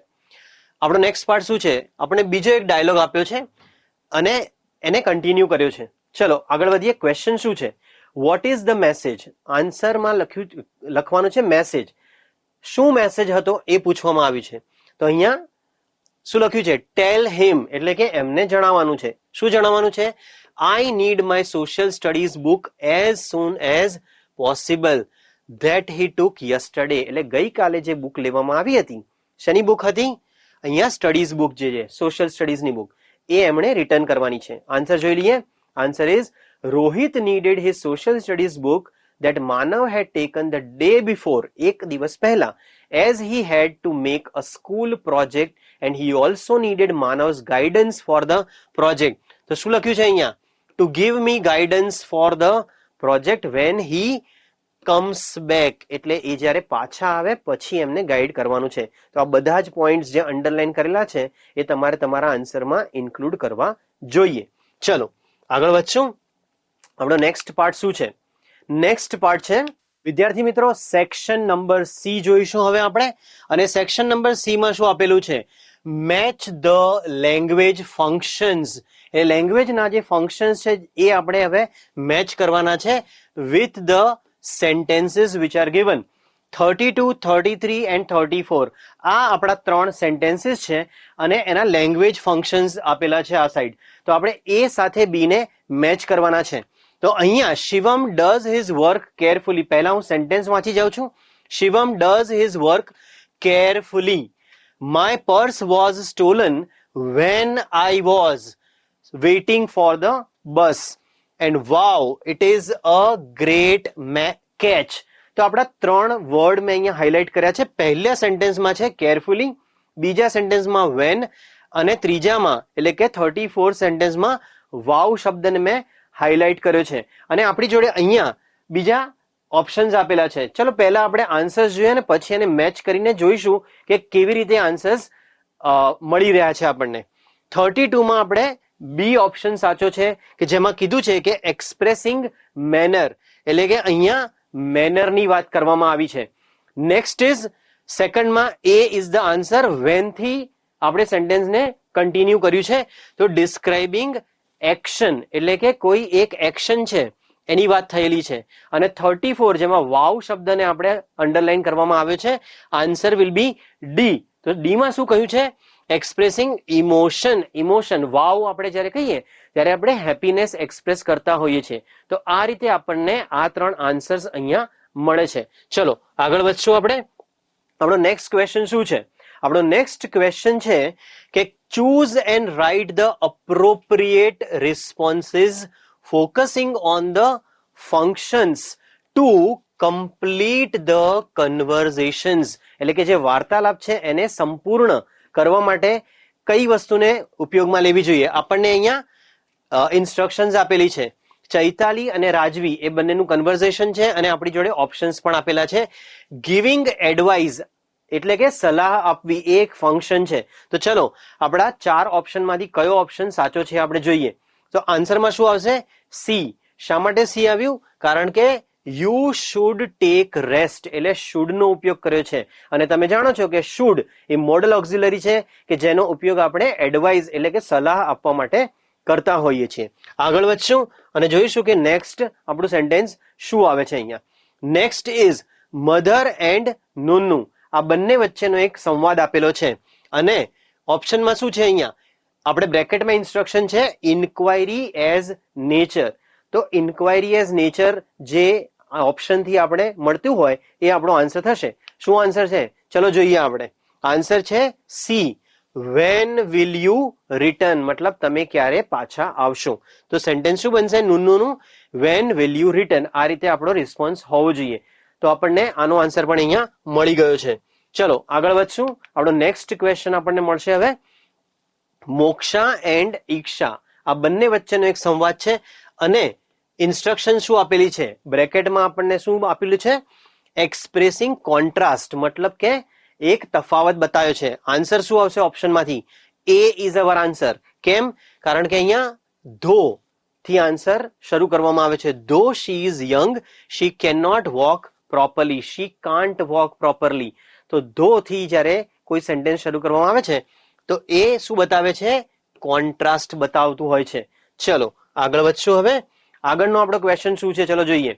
આપણો નેક્સ્ટ પાર્ટ શું છે? આપણે બીજો એક ડાયલોગ આપ્યો છે અને એને કન્ટિન્યુ કર્યો છે. ચલો આગળ વધીએ. ક્વેશ્ચન શું છે? What is the message? આન્સરમાં લખવાનું છે મેસેજ. શું મેસેજ હતો એ પૂછવામાં આવ્યું છે. તો અહીંયા શું લખ્યું છે? ટેલ હિમ, એટલે કે એમને જણાવવાનું છે. શું જણાવવાનું છે? I need my social studies book as soon as possible that he took yesterday. એટલે ગઈકાલે જે બુક લેવામાં આવી હતી, શેની બુક હતી? અહીંયા સ્ટડીઝ બુક જે છે, સોશિયલ સ્ટડીઝની બુક, એ એમણે રિટર્ન કરવાની છે. આન્સર જોઈ લઈએ. Answer is Rohit needed his social studies book that Manav had taken the day before, એક દિવસ પહેલા, as he had to make a school project and he also needed Manav's guidance for the project. તો શું લખ્યું છે અહીંયા? To give me guidance for the project when he comes back, એટલે એ જ્યારે પાછા આવે પછી એમને ગાઈડ કરવાનું છે. તો આ બધા જ પોઈન્ટ્સ જે અંડરલાઈન કરેલા છે એ તમારે તમારા આન્સરમાં ઇન્ક્લુડ કરવા જોઈએ. ચલો આગળ વધશું. આપણો નેક્સ્ટ પાર્ટ શું છે? નેક્સ્ટ પાર્ટ છે વિદ્યાર્થી મિત્રો સેક્શન નંબર સી જોઈશું હવે આપણે. અને સેક્શન નંબર સી માં શું આપેલું છે? Match the language functions. એ લેંગ્વેજના જે ફંક્શન્સ છે એ આપણે હવે મેચ કરવાના છે with the sentences which are given 32, 33 and 34. આ આપણા 3 સેન્ટેન્સીસ છે અને એના લેંગ્વેજ ફંક્શન્સ આપેલા છે આ સાઈડ. તો આપણે એ સાથે બીને મેચ કરવાના છે. તો અહીંયા Shivam does his work carefully. પહેલા હું સેન્ટેન્સ વાંચી જાઉં છું. Shivam does his work carefully. My purse was stolen when I was waiting for the bus and wow it is a great catch. તો આપણા 3 વર્ડ મેં અહીંયા હાઇલાઇટ કર્યા છે. પહેલા સેન્ટેન્સમાં છે કેરફુલી, બીજા સેન્ટેન્સમાં વેન અને ત્રીજામાં એટલે કે 34 સેન્ટેન્સમાં વાવ શબ્દને મેં હાઇલાઇટ કર્યો છે. અને આપણી જોડે અહીંયા બીજા ઓપ્શન્સ આપેલા છે. ચલો પહેલા આપણે આન્સર્સ જોઈએ ને પછી એને મેચ કરીને જોઈશું કે કેવી રીતે આન્સર્સ મળી રહ્યા છે આપણને. 32 માં આપણે બી ઓપ્શન સાચો છે કે જેમાં કીધું છે કે એક્સપ્રેસિંગ મેનર, એટલે કે અહીંયા મેનરની વાત કરવામાં આવી છે. નેક્સ્ટ ઇઝ સેકન્ડમાં એ ઇઝ ધ આન્સર. વેન થી આપણે સેન્ટેન્સને કન્ટિન્યુ કર્યું છે. તો ડિસ્ક્રાઇબિંગ એક્શન, એટલે કે કોઈ એક એક્શન છે એની વાત થયેલી છે. અને 34 જેમાં વાવ શબ્દને આપણે અંડરલાઈન કરવામાં આવ્યો છે. Answer will be D. તો ડી માં શું કહ્યું છે? Expressing emotion. ઇમોશન વાવ આપણે જ્યારે કહીએ ત્યારે આપણે હેપીનેસ એક્સપ્રેસ કરતા હોઈએ છીએ. તો આ રીતે આપણને આ 3 આન્સર્સ અહીંયા મળે છે. ચલો આગળ વધશું આપણે. આપણો નેક્સ્ટ ક્વેશ્ચન શું છે? આપણો નેક્સ્ટ ક્વેશ્ચન છે કે choose and write the appropriate responses focusing on the functions to complete the conversations. એટલે કે જે વાર્તાલાપ છે એને સંપૂર્ણ કરવા માટે કઈ વસ્તુને ઉપયોગમાં લેવી જોઈએ? આપણને અહીંયા ઇન્સ્ટ્રક્શન્સ આપેલી છે. ચૈતાલી અને રાજવી એ બંનેનું કન્વર્ઝેશન છે અને આપણી જોડે ઓપ્શન્સ પણ આપેલા છે. ગિવિંગ એડવાઇસ એટલે કે સલાહ આપવી એ એક ફંક્શન છે. તો ચલો આપણા 4 ઓપ્શનમાંથી કયો ઓપ્શન સાચો છે આપણે જોઈએ. તો આન્સરમાં શું આવશે? સી. શા માટે સી આવ્યું? કારણ કે યુ શુડ ટેક રેસ્ટ એટલે શુડ નો ઉપયોગ કર્યો છે. અને તમે જાણો છો કે શુડ એ મોડલ ઓક્ઝિલરી છે કે જેનો ઉપયોગ આપણે એડવાઇઝ એટલે કે સલાહ આપવા માટે કરતા હોઈએ છીએ. આગળ વધશું અને જોઈશું કે નેક્સ્ટ આપણું સેન્ટેન્સ શું આવે છે અહીંયા. Next is mother and Nunu. આ બંને વચ્ચેનો એક સંવાદ આપેલો છે અને ઓપ્શનમાં શું છે? અહીંયા આપણે બ્રેકેટમાં ઇન્સ્ટ્રક્શન છે ઇન્ક્વાયરી એઝ નેચર. તો ઇન્ક્વાયરી એઝ નેચર જે ઓપ્શન થી આપણે મળતું હોય એ આપણો આન્સર થશે. શું આન્સર છે? ચલો જોઈએ આપણે. આન્સર છે C. When will you return, મતલબ તમે ક્યારે પાછા આવશો. તો સેન્ટેન્સ શું બનશે? નુનુનું વેન વિલ યુ રિટર્ન. આ રીતે આપણો રિસ્પોન્સ હોવો જોઈએ. તો આપણને આનો આન્સર પણ અહીંયા મળી ગયો છે. ચલો આગળ વધશું. આપણો નેક્સ્ટ ક્વેશ્ચન આપણને મળશે હવે. મોક્ષા એન્ડ ઈક્ષા આ બંને વચ્ચેનો એક સંવાદ છે અને ઇન્સ્ટ્રક્શન શું આપેલી છે? બ્રેકેટમાં આપણને શું આપેલું છે? એક્સપ્રેસિંગ કોન્ટ્રાસ્ટ, મતલબ કે એક તફાવત બતાવ્યો છે. આન્સર શું આવશે ઓપ્શનમાંથી? એ ઇઝ અવર આન્સર. કેમ? કારણ કે અહીંયા ધો થી આન્સર શરૂ કરવામાં આવે છે. Though she is young she can not walk properly, she can't walk properly. તો ધો થી જ્યારે કોઈ સેન્ટેન્સ શરૂ કરવામાં આવે છે તો એ શું બતાવે છે? કોન્ટ્રાસ્ટ બતાવતું હોય છે. ચલો આગળ વધશું. હવે આગળનો આપણો ક્વેશ્ચન શું છે? ચલો જોઈએ.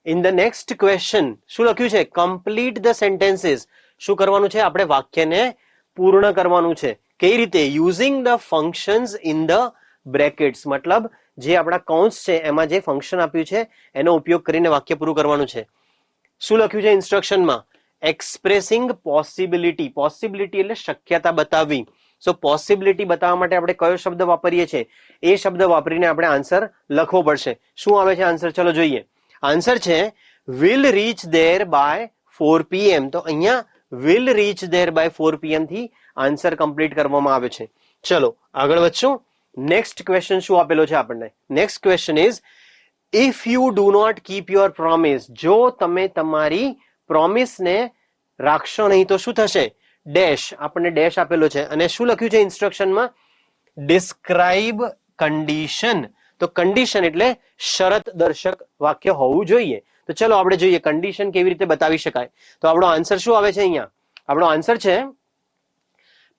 ઇન ધ નેક્સ્ટ ક્વેશ્ચન શું લખ્યું છે? Complete the sentences. શું કરવાનું છે? આપણે વાક્યને પૂર્ણ કરવાનું છે. કઈ રીતે? Using the functions in the brackets, મતલબ જે આપણા કૌંસ છે એમાં જે ફંક્શન આપ્યું છે એનો ઉપયોગ કરીને વાક્ય પૂરું કરવાનું છે. શું લખ્યું છે ઇન્સ્ટ્રક્શનમાં? Expressing possibility. પોસિબિલિટી એટલે શક્યતા બતાવવી. સો પોસિબિલિટી બતાવવા માટે આપણે કયો શબ્દ વાપરીએ છીએ? એ શબ્દ વાપરીને આપણે આન્સર લખવો પડશે. શું આવે છે આન્સર? ચલો જોઈએ. આન્સર છે will reach there by 4 PM. તો અહીંયા will reach there by 4 PM થી આન્સર કમ્પ્લીટ કરવામાં આવે છે. ચલો આગળ વધશું. નેક્સ્ટ ક્વેશ્ચન શું આપેલો છે આપણને? Next question is if you do not keep your promise. જો તમે તમારી પ્રોમિસને રાખશો નહીં તો શું થશે? ડેશ. આપણને ડેશ આપેલો છે અને શું લખ્યું છે ઇન્સ્ટ્રક્શનમાં? Describe condition. તો કન્ડિશન એટલે શરત દર્શક વાક્ય હોવું જોઈએ. તો ચલો આપણે જોઈએ કન્ડિશન કેવી રીતે બતાવી શકાય. તો આપણો આન્સર શું આવે છે અહીંયા? આપણો આન્સર છે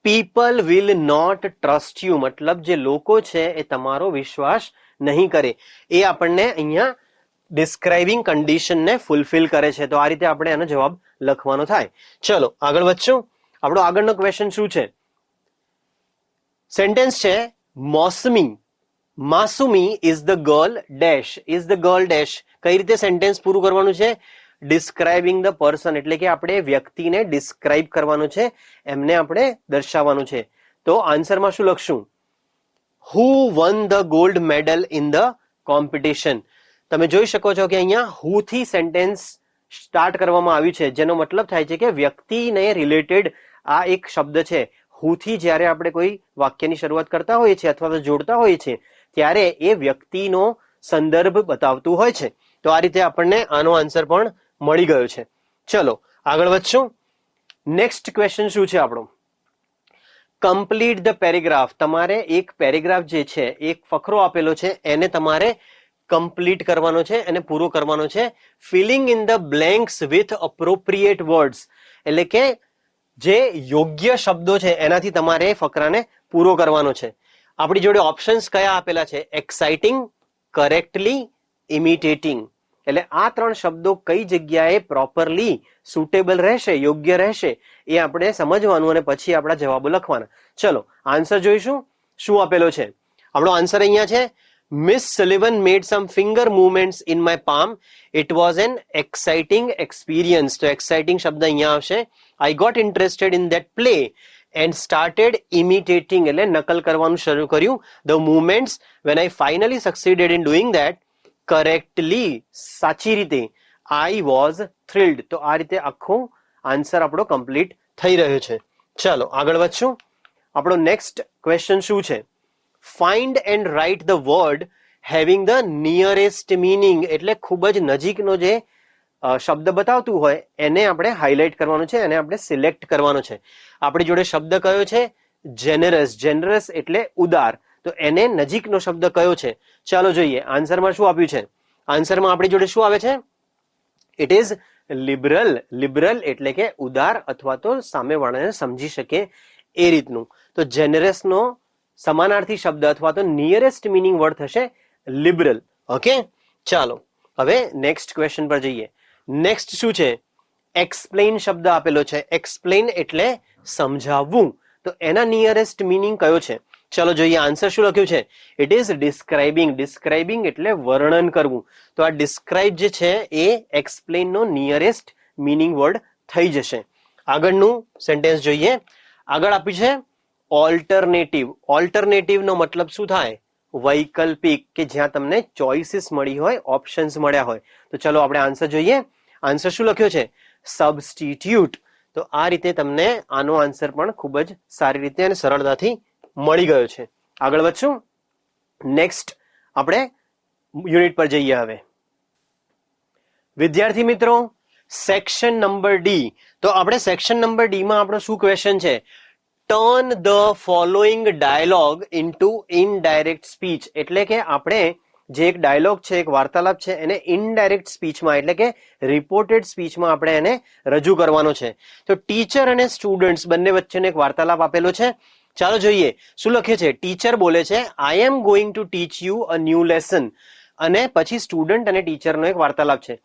people will not trust you. મતલબ જે લોકો છે એ તમારો વિશ્વાસ નહીં કરે. એ આપણને અહીંયા ડિસ્ક્રાઇબિંગ કન્ડિશનને ફૂલફિલ કરે છે. તો આ રીતે આપણે એનો જવાબ લખવાનો થાય. ચલો આગળ વધશું. આપણો આગળનો ક્વેશ્ચન શું છે? સેન્ટેન્સ છે Mousumi Masumi is the girl dash. Is the girl dash. કઈ રીતે સેન્ટેન્સ પૂરું કરવાનું છે? ડિસ્ક્રાઇબિંગ ધ પર્સન, એટલે કે આપણે વ્યક્તિને ડિસ્ક્રાઇબ કરવાનું છે, એમને આપણે દર્શાવવાનું છે. તો આન્સરમાં શું લખશું? Who won the gold medal in the competition. તમે જોઈ શકો છો કે અહીંયા હુ થી સેન્ટેન્સ સ્ટાર્ટ કરવામાં આવ્યું છે, જેનો મતલબ થાય છે કે વ્યક્તિને રિલેટેડ આ એક શબ્દ છે. હુ થી જ્યારે આપણે કોઈ વાક્યની શરૂઆત કરતા હોઈએ છીએ અથવા તો જોડતા હોઈએ છીએ ત્યારે એ વ્યક્તિનો સંદર્ભ બતાવતું હોય છે. તો આ રીતે આપણને આનો આન્સર પણ મળી ગયો છે. ચલો આગળ વધશું. નેક્સ્ટ ક્વેશ્ચન શું છે આપણો? Complete the paragraph. તમારે એક પેરેગ્રાફ જે છે, એક ફકરો આપેલો છે, એને તમારે કમ્પ્લીટ કરવાનો છે અને પૂરો કરવાનો છે. Filling in the blanks with appropriate words, એટલે કે જે યોગ્ય શબ્દો છે એનાથી તમારે ફકરાને પૂરો કરવાનો છે. આપણી જોડે ઓપ્શન્સ કયા આપેલા છે? Exciting, correctly, imitating. એટલે આ ત્રણ શબ્દો કઈ જગ્યાએ પ્રોપરલી સુટેબલ રહેશે, યોગ્ય રહેશે, એ આપણે સમજવાનું અને પછી આપણા જવાબો લખવાના. ચલો આન્સર જોઈશું. શું આપેલો છે? આપણો આન્સર અહીંયા છે Miss Sullivan made some finger movements in my palm. It was an exciting experience. તો એક્સાઇટિંગ શબ્દ અહીંયા આવશે. I got interested in that play and started imitating, એટલે નકલ કરવાનું શરૂ કર્યું. The movements when I finally succeeded in doing that correctly, સાચી રીતે. I was thrilled. તો આ રીતે આખો આન્સર આપણો કમ્પ્લીટ થઈ રહ્યો છે. ચાલો આગળ વધશું. આપણો નેક્સ્ટ ક્વેશ્ચન શું છે? Find and write the word having the nearest meaning, એટલે ખૂબ જ નજીકનો જે શબ્દ બતાવતું હોય એને આપણે હાઇલાઇટ કરવાનું છે, એને આપણે સિલેક્ટ કરવાનો છે. આપણી જોડે શબ્દ કયો છે? જેનરસ. જેનરસ એટલે ઉદાર. તો એને નજીકનો શબ્દ કયો છે? ચાલો જોઈએ. આન્સરમાં શું આપ્યું છે? આન્સરમાં આપણી જોડે શું આવે છે? It is liberal. લિબરલ એટલે કે ઉદાર અથવા તો સામેવાળાને સમજી શકે એ રીતનું. તો જેનરસનો સમાનાર્થી શબ્દ અથવા તો નિયરેસ્ટ મિનિંગ વર્ડ થશે લિબરલ. ઓકે, ચાલો હવે નેક્સ્ટ ક્વેશ્ચન પર જઈએ. નેક્સ્ટ શું છે? એક્સપ્લેન શબ્દ આપેલો છે. એક્સપ્લેન એટલે સમજાવવું. તો એના નિયરેસ્ટ મિનિંગ કયો છે? ચલો જોઈએ. આન્સર શું લખ્યું છે? It is describing. ડિસ્ક્રાઇબિંગ એટલે વર્ણન કરવું. તો આ ડિસ્ક્રાઇબ જે છે એ એક્સપ્લેન નો નિયરેસ્ટ મિનિંગ વર્ડ થઈ જશે. આગળનું સેન્ટેન્સ જોઈએ. આગળ આપ્યું છે ઓલ્ટરનેટિવ. ઓલ્ટરનેટિવ નો મતલબ શું થાય? વૈકલ્પિક, કે જ્યાં તમને ચોઇસીસ મળી હોય, ઓપ્શન્સ મળ્યા હોય. તો ચલો આપણે આન્સર જોઈએ. આન્સર શું લખ્યો છે? સબસ્ટિટ્યુટ. તો આ રીતે તમને આનો આન્સર પણ ખૂબ જ સારી રીતે અને સરળતાથી મળી ગયો છે. આગળ વધશું. નેક્સ્ટ આપણે યુનિટ પર જઈએ હવે. વિદ્યાર્થી મિત્રો, સેક્શન નંબર ડી. તો આપણે સેક્શન નંબર ડી માં આપણો શું ક્વેશ્ચન છે? Turn the following dialogue into indirect speech. એટલે કે આપણે જે એક ડાયલોગ છે, એક વાર્તાલાપ છે, એને ઇનડાયરેક્ટ સ્પીચમાં એટલે કે રિપોર્ટેડ સ્પીચમાં આપણે એને રજૂ કરવાનો છે. તો ટીચર અને સ્ટુડન્ટ્સ બંને વચ્ચેનો એક વાર્તાલાપ આપેલો છે. ચાલો જોઈએ શું લખે છે. ટીચર બોલે છે, I am going to teach you a new lesson. અને પછી સ્ટુડન્ટ અને ટીચરનો એક વાર્તાલાપ છે.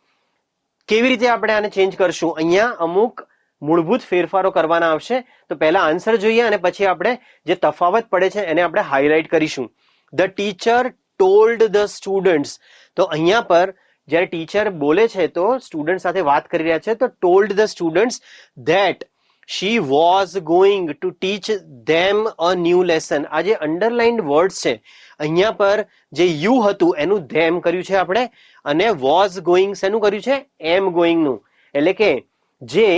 કેવી રીતે આપણે આને ચેન્જ કરશું? અહીંયા અમુક મૂળભૂત ફેરફારો કરવાના આવશે. તો પહેલા આન્સર જોઈએ અને પછી આપણે જે તફાવત પડે છે એને આપણે હાઇલાઇટ કરીશું. The teacher told the students. તો અહીંયા પર જ્યારે ટીચર બોલે છે તો સ્ટુડન્ટ સાથે વાત કરી રહ્યા છે. તો told the students that she was going to teach them a new lesson. આ જે અંડરલાઇન્ડ વર્ડ્સ છે, અહીંયા પર જે યુ હતું એનું ધેમ કર્યું છે આપણે, અને વોઝ ગોઈંગ શેનું કર્યું છે? એમ ગોઈંગનું. એટલે કે જે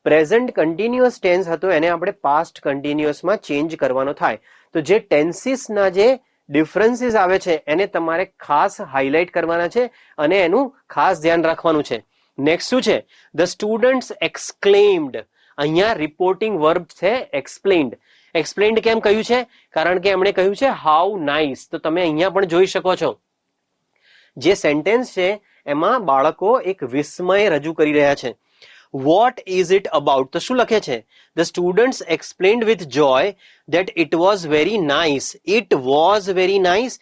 પ્રેઝન્ટ કન્ટિન્યુઅસ ટેન્સ હતો એને આપણે પાસ્ટ કન્ટિન્યુઅસમાં ચેન્જ કરવાનો થાય. તો જે ટેન્સીસના જે ડિફરન્સીસ આવે છે એને તમારે ખાસ હાઇલાઇટ કરવાના છે અને એનું ખાસ ધ્યાન રાખવાનું છે. નેક્સ્ટ શું છે? The students exclaimed. અહીંયા રિપોર્ટિંગ વર્બ છે એક્સપ્લેન્ડ. એક્સપ્લેન્ડ કેમ કહ્યું છે? કારણ કે એમણે કહ્યું છે હાઉ નાઇસ. તો તમે અહીંયા પણ જોઈ શકો છો જે સેન્ટેન્સ છે એમાં બાળકો એક વિસ્મય રજૂ કરી રહ્યા છે. What is it about? તો શું લખે છે? The students explained with Joy that it was very nice. It was very nice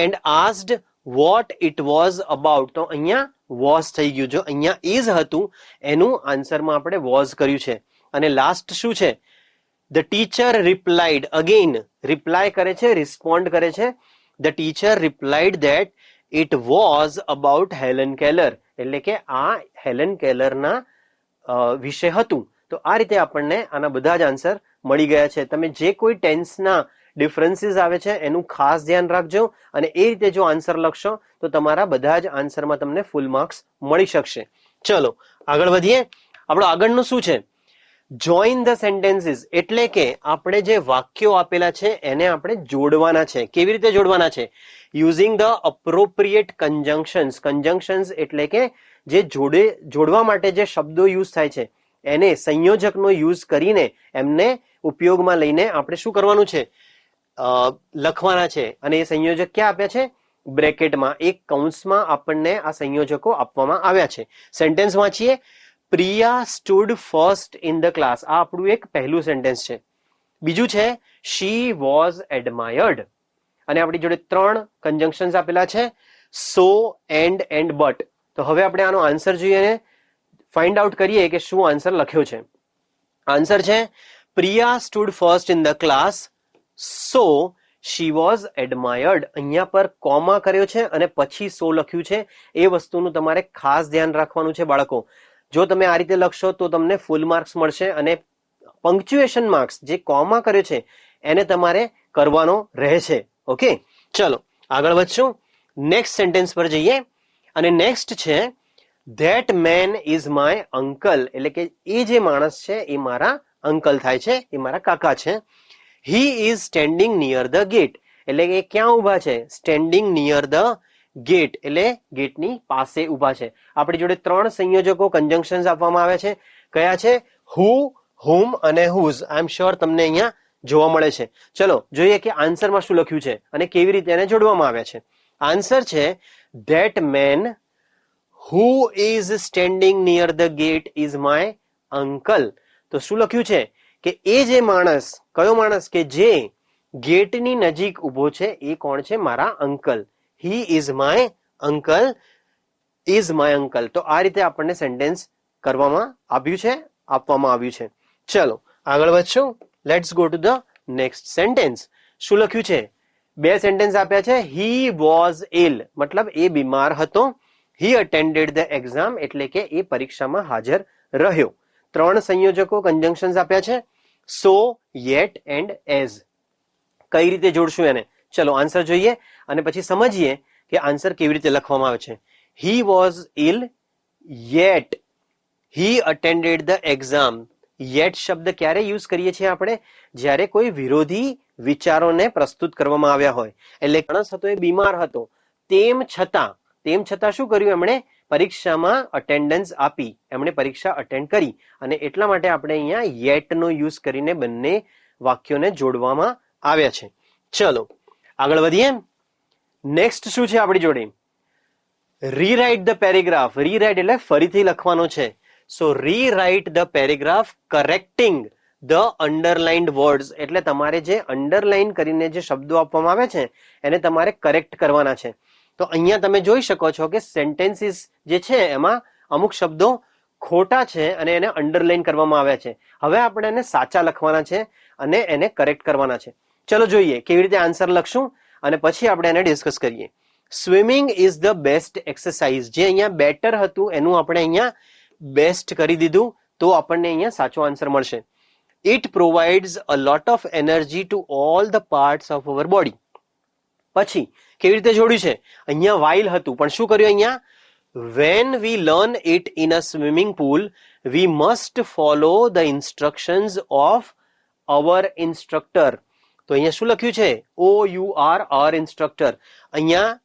and asked what it was about. તો અહીંયા was થઈ ગયું. જો અહીંયા is હતું એનું આન્સરમાં આપણે was કર્યું છે. અને લાસ્ટ શું છે? The teacher replied. Again reply કરે છે, રિસ્પોન્ડ કરે છે. The teacher replied that it was about Helen Keller. એટલે કે આ હેલન કેલરના વિશે હતું. તો આ રીતે આપણને આના બધા જ આન્સર મળી ગયા છે. તમે જે કોઈ ટેન્સના ડિફરન્સીસ આવે છે એનું ખાસ ધ્યાન રાખજો અને એ રીતે જો આન્સર લખશો તો તમારા બધા જ આન્સરમાં તમને ફૂલ માર્ક્સ મળી શકશે. ચલો આગળ વધીએ. આપણો આગળનું શું છે? Join the sentences. એટલે કે આપણે જે વાક્યો આપેલા છે એને આપણે જોડવાના છે. કેવી રીતે જોડવાના છે? Using the appropriate conjunctions. Conjunctions એટલે કે જે જોડવા માટે જે શબ્દો યુઝ થાય છે એને સંયોજકનો યુઝ કરીને એમને ઉપયોગમાં લઈને આપણે શું કરવાનું છે? લખવાના છે. અને એ સંયોજક ક્યાં આપ્યા છે? બ્રેકેટમાં, એક કૌંસમાં આપણને આ સંયોજકો આપવામાં આવ્યા છે. સેન્ટેન્સ વાંચીએ. Priya stood first in the class. આ આપણું એક પહેલું સેન્ટેન્સ છે. બીજું છે શી વોઝ એડમાયર્ડ. અને આપણી જોડે 3 કન્જંક્શન્સ આપેલા છે, સો, એન્ડ બટ. તો હવે આપણે આનો આન્સર જોઈએ અને ફાઇન્ડ આઉટ કરીએ કે શું આન્સર લખ્યો છે. આન્સર છે Priya stood first in the class so she was admired. અહીંયા પર કોમા કર્યો છે અને પછી સો લખ્યું છે. એ વસ્તુનું તમારે ખાસ ધ્યાન રાખવાનું છે બાળકો. જો તમે આ રીતે લખશો તો તમને ફૂલ માર્ક્સ મળશે અને પંક્ચ્યુએશન માર્ક્સ જે કોમા કર્યો છે એને તમારે કરવાનો રહે છે. ઓકે, ચલો આગળ વધશું. નેક્સ્ટ સેન્ટેન્સ પર જઈએ અને નેક્સ્ટ છે that main is my uncle. એટલે કે એ જે માણસ છે એ મારા અંકલ થાય છે, એ મારા કાકા છે. He is standing near the gate. એટલે કે ક્યાં ઊભા છે? સ્ટેન્ડિંગ નિયર ધ ગેટ એટલે ગેટની પાસે ઊભા છે. આપણી જોડે 3 સંયોજકો કન્જંક્શન્સ આપવામાં આવ્યા છે. કયા છે? હુ, હુમ અને હુઝ. આઈ એમ શ્યોર તમને અહીંયા જોવા મળે છે. ચલો જોઈએ કે આન્સરમાં શું લખ્યું છે અને કેવી રીતે એને જોડવામાં આવ્યા છે. આન્સર છે that main who is standing near the gate is my uncle. તો શું લખ્યું છે કે એ જે માણસ, કયો માણસ? કે જે ગેટની નજીક ઊભો છે એ કોણ છે? મારા uncle. he is my uncle, is my uncle. તો આ રીતે આપણને સેન્ટેન્સ કરવામાં આવ્યું છે, આપવામાં આવ્યું છે. ચલો આગળ વધશું. Let's go to the next sentence. શું લખ્યું છે? 2 સેન્ટેન્સ આપ્યા છે. he was ill મતલબ એ બીમાર હતો. he attended the exam એટલે કે એ પરીક્ષામાં હાજર રહ્યો. 3 સંયોજકો કન્જંક્શન્સ આપ્યા છે, so, yet and as. કઈ રીતે જોડશું એને? ચલો આન્સર જોઈએ અને પછી સમજીએ કે આન્સર કેવી રીતે લખવામાં આવે છે. he was ill yet he attended the exam. yet શબ્દ ક્યારે યુઝ કરીએ છીએ આપણે? જ્યારે કોઈ વિરોધી વિચારોને પ્રસ્તુત કરવામાં આવ્યા હોય. એટલે માણસ હતો એ બીમાર હતો તેમ છતાં શું કર્યું? એમણે પરીક્ષામાં અટેન્ડન્સ આપી, એમણે પરીક્ષા અટેન્ડ કરી. અને એટલા માટે આપણે અહીંયા યેટ નો યુઝ કરીને બંને વાક્યોને જોડવામાં આવ્યા છે. ચલો આગળ વધીએ. નેક્સ્ટ શું છે આપણી જોડે? Rewrite the paragraph. રીરાઇટ એટલે ફરીથી લખવાનો છે. So rewrite the paragraph correcting the underlined words. એટલે તમારે જે અંડરલાઇન કરીને જે શબ્દો આપવામાં આવે છે એને તમારે કરેક્ટ કરવાના છે. તો અહીંયા તમે જોઈ શકો છો કે સેન્ટેન્સીસ જે છે એમાં અમુક શબ્દો ખોટા છે અને એને અંડરલાઇન કરવામાં આવ્યા છે. હવે આપણે એને સાચા લખવાના છે અને એને કરેક્ટ કરવાના છે. ચલો જોઈએ કેવી રીતે આન્સર લખશું અને પછી આપણે એને ડિસ્કસ કરીએ. Swimming is the best exercise. જે અહીંયા બેટર હતું એનું આપણે અહીંયા બેસ્ટ કરી દીધું તો આપણને અહીંયા સાચો આન્સર મળશે. It provides a lot of energy to all the parts of our body. પછી કેવી રીતે જોડ્યું છે? અહીંયા વાઇલ હતું પણ શું કર્યું અહીંયા? When we learn it in a swimming pool we must follow the instructions of our instructor. તો અહીંયા શું લખ્યું છે? OUR our instructor. અહીંયા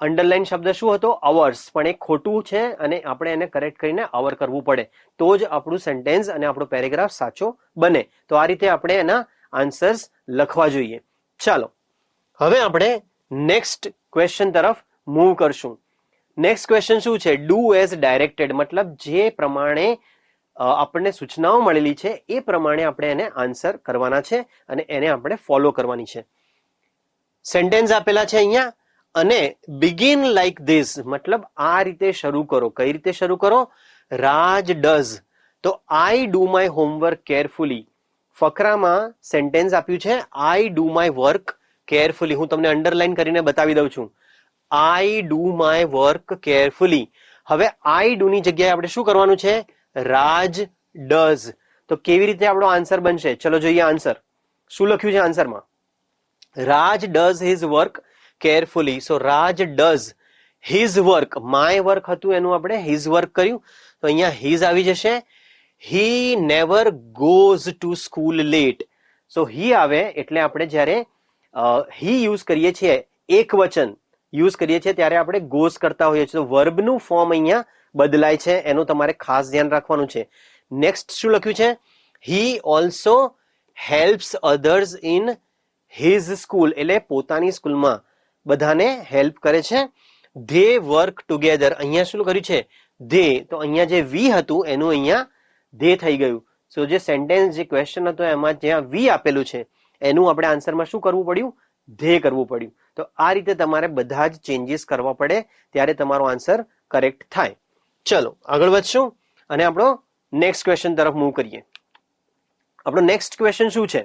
અંડરલાઇન શબ્દ શું હતો? અવર્સ. પણ એ ખોટું છે અને આપણે એને કરેક્ટ કરીને અવર કરવું પડે તો જ આપણું સેન્ટેન્સ અને આપણો પેરેગ્રાફ સાચો બને. તો આ રીતે આપણે એના આન્સર્સ લખવા જોઈએ. ચાલો હવે આપણે નેક્સ્ટ ક્વેશ્ચન તરફ મૂવ કરશું. નેક્સ્ટ ક્વેશ્ચન શું છે? Do as directed. મતલબ જે પ્રમાણે આપણને સૂચનાઓ મળેલી છે એ પ્રમાણે આપણે એને આન્સર કરવાના છે અને એને આપણે ફોલો કરવાની છે. સેન્ટેન્સ આપેલા છે અહીંયા અને બિગિન લાઈક ધીસ મતલબ આ રીતે શરૂ કરો. કઈ રીતે શરૂ કરો? રાજ ડઝ. તો I do my homework carefully. ફકરામાં સેન્ટેન્સ આપ્યું છે I do my work carefully. હું તમને અંડરલાઈન કરીને બતાવી દઉં છું. I do my work carefully. હવે આઈ ડુ ની જગ્યાએ આપણે શું કરવાનું છે? રાજ ડઝ. તો કેવી રીતે આપણો આન્સર બનશે? ચલો જોઈએ આન્સર. શું લખ્યું છે આન્સરમાં? Raj does his work carefully. So Raj does his work. My work હતું એનું આપણે હિઝ વર્ક કર્યું તો અહીંયા હિઝ આવી જશે. He never goes to school late. So he આવે એટલે આપણે જ્યારે હી યુઝ કરીએ છીએ એક વચન યુઝ કરીએ છીએ ત્યારે આપણે ગોઝ કરતા હોઈએ છીએ. તો વર્બનું ફોર્મ અહીંયા બદલાય છે એનું તમારે ખાસ ધ્યાન રાખવાનું છે. નેક્સ્ટ શું લખ્યું છે? He also helps others in his school. એટલે પોતાની સ્કૂલમાં બધાને હેલ્પ કરે છે. They work together. અહીંયા શું કર્યું છે? ધે. તો અહીંયા જે વી હતું એનું અહીંયા ધે થઈ ગયું. સો જે સેન્ટેન્સ જે ક્વેશ્ચન હતો એમાં જ્યાં વી આપેલું છે એનું આપણે આન્સરમાં શું કરવું પડ્યું? ધે કરવું પડ્યું. તો આ રીતે તમારે બધા જ ચેન્જીસ કરવા પડે ત્યારે તમારો આન્સર કરેક્ટ થાય. ચલો આગળ વધશું અને આપણો નેક્સ્ટ ક્વેશ્ચન તરફ મૂવ કરીએ. આપણો નેક્સ્ટ ક્વેશ્ચન શું છે?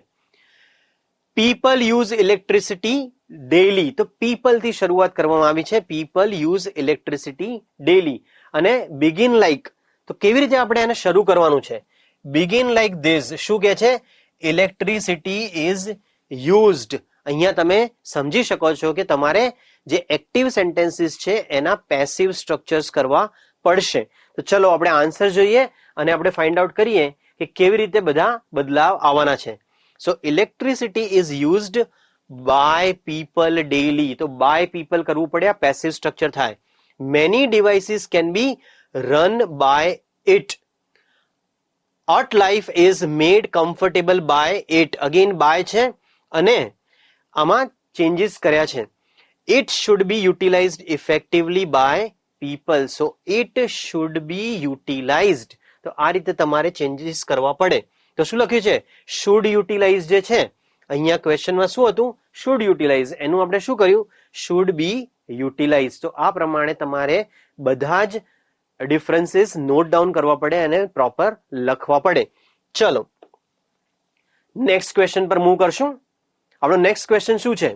People use electricity daily. તો પીપલ થી શરૂઆત કરવામાં આવી છે. પીપલ યુઝ ઇલેક્ટ્રિસિટી ડેલી અને બિગિન લાઈક. તો કેવી રીતે આપણે એને શરૂ કરવાનું છે? Begin like this. શું કહે છે? Electricity is used. અહીંયા તમે સમજી શકો છો કે તમારે જે એક્ટિવ સેન્ટેન્સીસ છે એના પેસિવ સ્ટ્રક્ચર્સ કરવા પડશે. તો ચલો આપણે આન્સર જોઈએ અને આપણે ફાઇન્ડ આઉટ કરીએ કે કેવી રીતે બધા બદલાવ આવવાના છે. So electricity is used by people daily. તો બાય પીપલ કરવું પડે, આ પેસિવ સ્ટ્રક્ચર થાય. Many devices can be run by it. At life is made comfortable by it. Again by છે અને આમાં ચેન્જીસ કર્યા છે. It should be utilized effectively by people. So it should be utilized. તો આ રીતે તમારે ચેન્જીસ કરવા પડે. તો શું લખ્યું છે? શુડ યુટિલાઇઝ જે છે અહીંયા ક્વેશ્ચનમાં શું હતું? Should utilise. એનું આપણે શું કર્યું? Should be utilise. તો આ પ્રમાણે તમારે બધા જ ડિફરન્સીસ નોટ ડાઉન કરવા પડે અને પ્રોપર લખવા પડે. ચલો નેક્સ્ટ ક્વેશ્ચન પર મૂવ કરશું. આપણો નેક્સ્ટ ક્વેશ્ચન શું છે?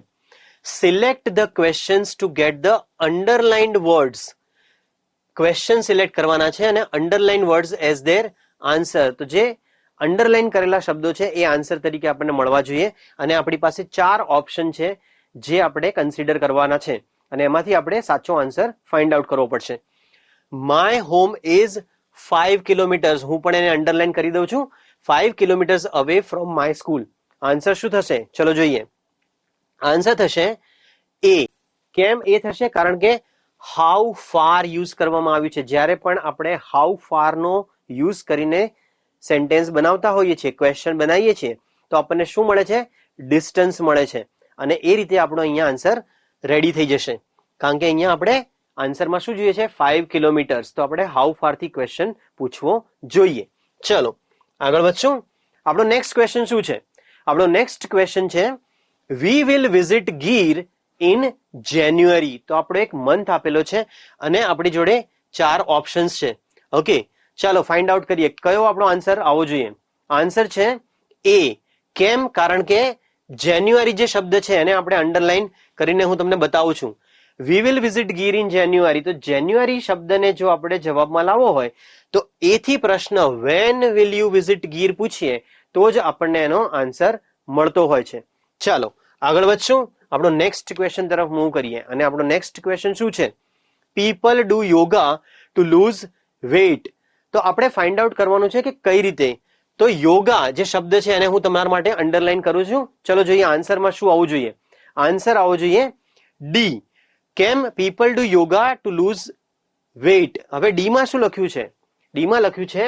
Select the questions to get the underlined words. Question select કરવાના છે અને underline words as their answer. તો જે અંડરલાઇન કરેલા શબ્દો છે એ આન્સર તરીકે આપણને મળવા જોઈએ અને આપણી પાસે 4 ઓપ્શન છે જે આપણે કન્સિડર કરવાના છે અને એમાંથી આપણે સાચો આન્સર ફાઇન્ડ આઉટ કરવો પડશે. My home is 5 kilometres. હું પણ એને અંડરલાઇન કરી દઉં છું. 5 kilometres away from my school. Answer શું થશે? ચલો જોઈએ. આન્સર થશે એ. કેમ એ થશે? કારણ કે હાઉ ફાર યુઝ કરવામાં આવ્યું છે. જ્યારે પણ આપણે હાઉ ફાર નો યુઝ કરીને સેન્ટેન્સ બનાવતા હોઈએ છીએ, ક્વેશ્ચન બનાવીએ છીએ, તો આપણને શું મળે છે? ડિસ્ટન્સ મળે છે. અને એ રીતે આપણો અહીંયા આન્સર રેડી થઈ જશે. કારણ કે અહીંયા આપણે આન્સરમાં શું જોઈએ છે? 5 કિલોમીટર્સ. તો આપણે હાઉ ફાર થી ક્વેશ્ચન પૂછવો જોઈએ. ચલો આગળ વધશું. આપણો નેક્સ્ટ ક્વેશ્ચન શું છે? આપણો નેક્સ્ટ ક્વેશ્ચન છે we will visit Gir in જાન્યુઆરી. તો આપણો એક મંથ આપેલો છે અને આપણી જોડે 4 ઓપ્શન્સ છે. ઓકે, ચાલો ફાઇન્ડ આઉટ કરીએ કયો આપણો આન્સર આવવો જોઈએ. આન્સર છે એ. કેમ? કારણ કે જાન્યુઆરી જે શબ્દ છે એને આપણે અંડરલાઈન કરીને હું તમને બતાવું છું. We will visit Gir in જાન્યુઆરી. તો જાન્યુઆરી શબ્દને જો આપણે જવાબમાં લાવવો હોય તો એથી પ્રશ્ન when will you visit Gir પૂછીએ તો જ આપણને એનો આન્સર મળતો હોય છે. ચાલો આગળ વધશું. આપણો નેક્સ્ટ ક્વેશ્ચન તરફ મૂવ કરીએ અને આપણો નેક્સ્ટ ક્વેશ્ચન શું છે? People do yoga to lose weight. તો આપણે ફાઇન્ડ આઉટ કરવાનું છે કે કઈ રીતે. તો યોગા જે શબ્દ છે એને હું તમારા માટે અંડરલાઈન કરું છું. ચલો જોઈએ આન્સરમાં શું આવવું જોઈએ. આન્સર આવવો જોઈએ ડી. કેમ? People do yoga to lose weight. હવે ડી માં શું લખ્યું છે? ડી માં લખ્યું છે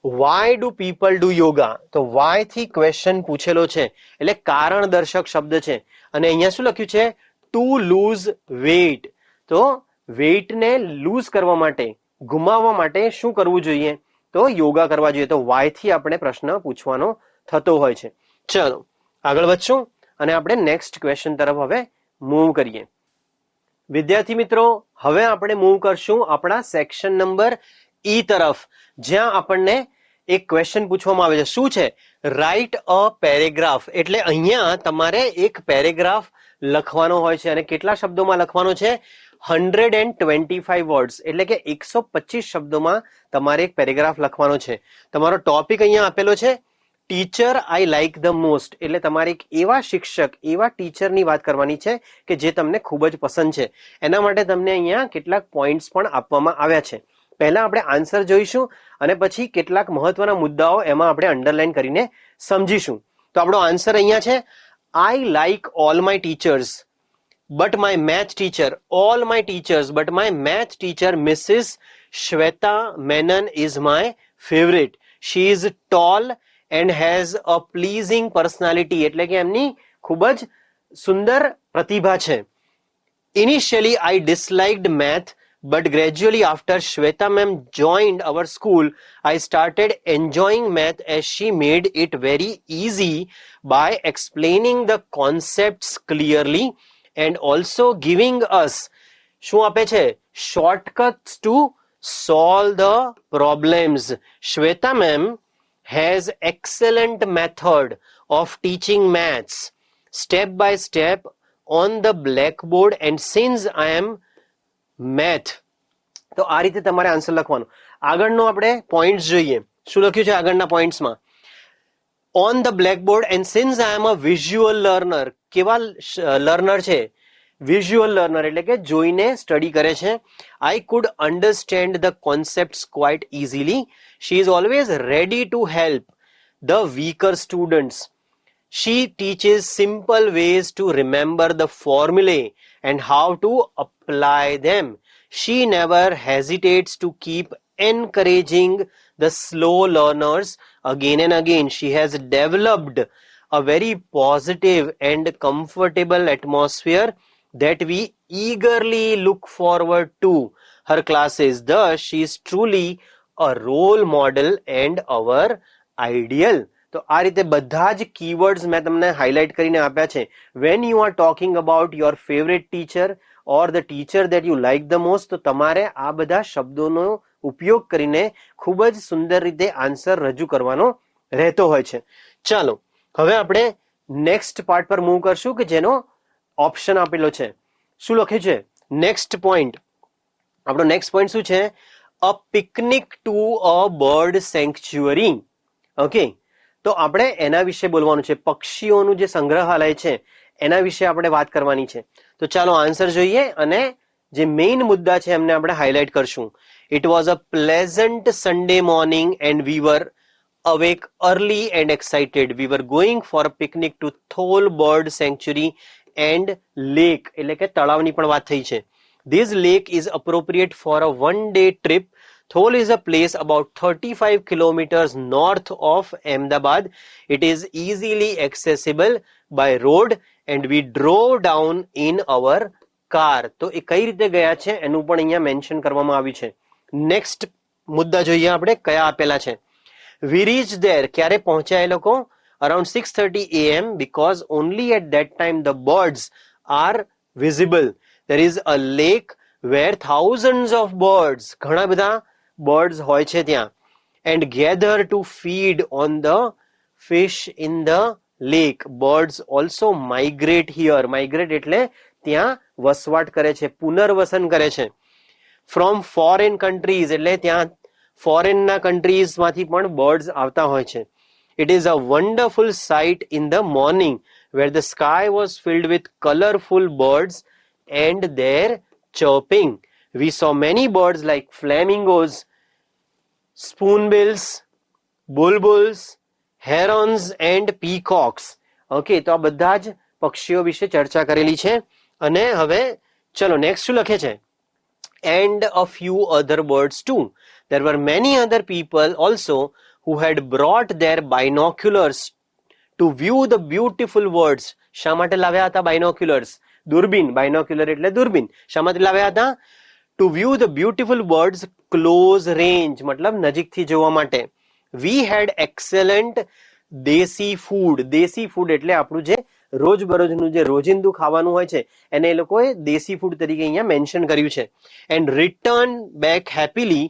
why do people do yoga. તો વાય થી ક્વેશ્ચન પૂછેલો છે એટલે કારણ દર્શક શબ્દ છે. અને અહીંયા શું લખ્યું છે? To lose weight. તો વેઇટને લૂઝ કરવા માટે, ગુમાવવા માટે શું કરવું જોઈએ? તો યોગા કરવા જોઈએ. તો વાય થી આપણે પ્રશ્ન પૂછવાનો થતો હોય છે. ચલો આગળ વધશું અને આપણે નેક્સ્ટ ક્વેશ્ચન તરફ હવે મૂવ કરીએ. વિદ્યાર્થી મિત્રો, હવે આપણે મૂવ કરશું આપણા સેક્શન નંબર ઈ તરફ, જ્યાં આપણને એક ક્વેશ્ચન પૂછવામાં આવે છે. શું છે? Write a paragraph. એટલે અહીંયા તમારે એક પેરેગ્રાફ લખવાનો હોય છે અને કેટલા શબ્દોમાં લખવાનો છે? 125 વર્ડ્સ. એટલે કે 125 શબ્દોમાં તમારે એક પેરેગ્રાફ લખવાનો છે. તમારો ટોપિક અહીંયા આપેલો છે teacher I like the most. એટલે તમારે એક એવા શિક્ષક, એવા ટીચરની વાત કરવાની છે કે જે તમને ખૂબ જ પસંદ છે. એના માટે તમને અહીંયા કેટલાક પોઈન્ટ્સ પણ આપવામાં આવ્યા છે. પહેલા આપણે આન્સર જોઈશું અને પછી કેટલાક મહત્વના મુદ્દાઓ એમાં આપણે અંડરલાઈન કરીને સમજીશું. તો આપણો આન્સર અહીંયા છે I like all my teachers but my math teacher, all my teachers, but my math teacher Mrs. Shweta Menon is my favorite. She is tall and has a pleasing personality. એટલે કે એમની ખૂબ જ સુંદર પ્રતિભા છે. Initially I disliked math, but gradually after Shweta ma'am joined our school, I started enjoying math as she made it very easy by explaining the concepts clearly and also giving us શું આપે છે? shortcuts to solve the problems. Shweta ma'am has excellent method of teaching maths step by step on the blackboard and since I am math. તો આ રીતે તમારે આન્સર લખવાનું. આગળનો આપણે પોઈન્ટ્સ જોઈએ. શું લખ્યું છે આગળના પોઈન્ટ્સમાં? on the blackboard and since I am a visual learner. કેવા લર્નર છે? વિઝ્યુઅલ લર્નર એટલે કે જોઈને સ્ટડી કરે છે. I could understand the concepts quite easily. She is always ready to help the weaker students. She teaches simple ways to remember the formulae and how to apply them. She never hesitates to keep encouraging the slow learners again and again. She has developed a very positive and comfortable atmosphere that we eagerly look forward to her classes. Thus, she is truly a role model and our ideal. તો આ રીતે બધા જ કીવર્ડ્સ મેં તમને હાઇલાઇટ કરીને આપ્યા છે. When you are talking about your favourite teacher or the teacher that you like the most, તો તમારે આ બધા શબ્દોનો ઉપયોગ કરીને ખૂબ જ સુંદર રીતે આન્સર રજૂ કરવાનો રહેતો હોય છે. ચાલો હવે આપણે નેક્સ્ટ પાર્ટ પર મૂવ કરશું કે જેનો ઓપ્શન આપેલો છે. શું લખ્યું છે? Next point. આપણો નેક્સ્ટ પોઈન્ટ શું છે? A picnic to a bird sanctuary. Okay, તો આપણે એના વિશે બોલવાનું છે. પક્ષીઓનું જે સંગ્રહાલય છે એના વિશે આપણે વાત કરવાની છે. તો ચાલો આન્સર જોઈએ અને જે મેઇન મુદ્દા છે એમને આપણે હાઇલાઇટ કરશું. It was a pleasant Sunday morning and we were awake early and excited. We were going for a picnic to Thol Bird Sanctuary and lake એટલે કે તળાવની પણ વાત થઈ છે. This lake is appropriate for a one-day trip. Thol is a place about 35 kilometers north of Ahmedabad. It is easily accessible by road and we drove down in our car. તો એ કઈ રીતે ગયા છે એનું પણ અહીંયા મેન્શન કરવામાં આવ્યું છે. નેક્સ્ટ મુદ્દા જોઈએ આપણે કયા આપેલા છે. We reached there. ક્યારે પહોંચ્યા એ લોકો? Around 6:30 a.m. because only at that time the birds are visible. There is a lake where thousands of birds, ઘણા બધા birds હોય છે ત્યાં, and gather to feed on the fish in the lake. Birds also migrate here. Migrate એટલે ત્યાં વસવાટ કરે છે, પુનર્વસન કરે છે. From foreign countries એટલે ત્યાં foreign ના countries માંથી પણ birds આવતા હોય છે. It is a wonderful sight in the morning where the sky was filled with colorful birds and their chirping. We saw many birds like flamingos, spoonbills, bulbuls, herons and peacocks. Okay, તો આ બધા જ પક્ષીઓ વિશે ચર્ચા કરેલી છે. અને હવે ચલો નેક્સ્ટ શું લખે છે? And a few other birds too. There were many other people also who had brought their binoculars to view the beautiful birds. શા માટે લાવ્યા હતા binoculars? દૂરબીન. binocular એટલે દૂરબીન. શા માટે લાવ્યા હતા? To view the beautiful birds close range મતલબ નજીકથી જોવા માટે. We had excellent દેશી food. દેશી food એટલે આપણું જે રોજબરોજનું જે રોજિંદુ ખાવાનું હોય છે એને એ લોકોએ દેશી ફૂડ તરીકે અહીંયા મેન્શન કર્યું છે. And return back happily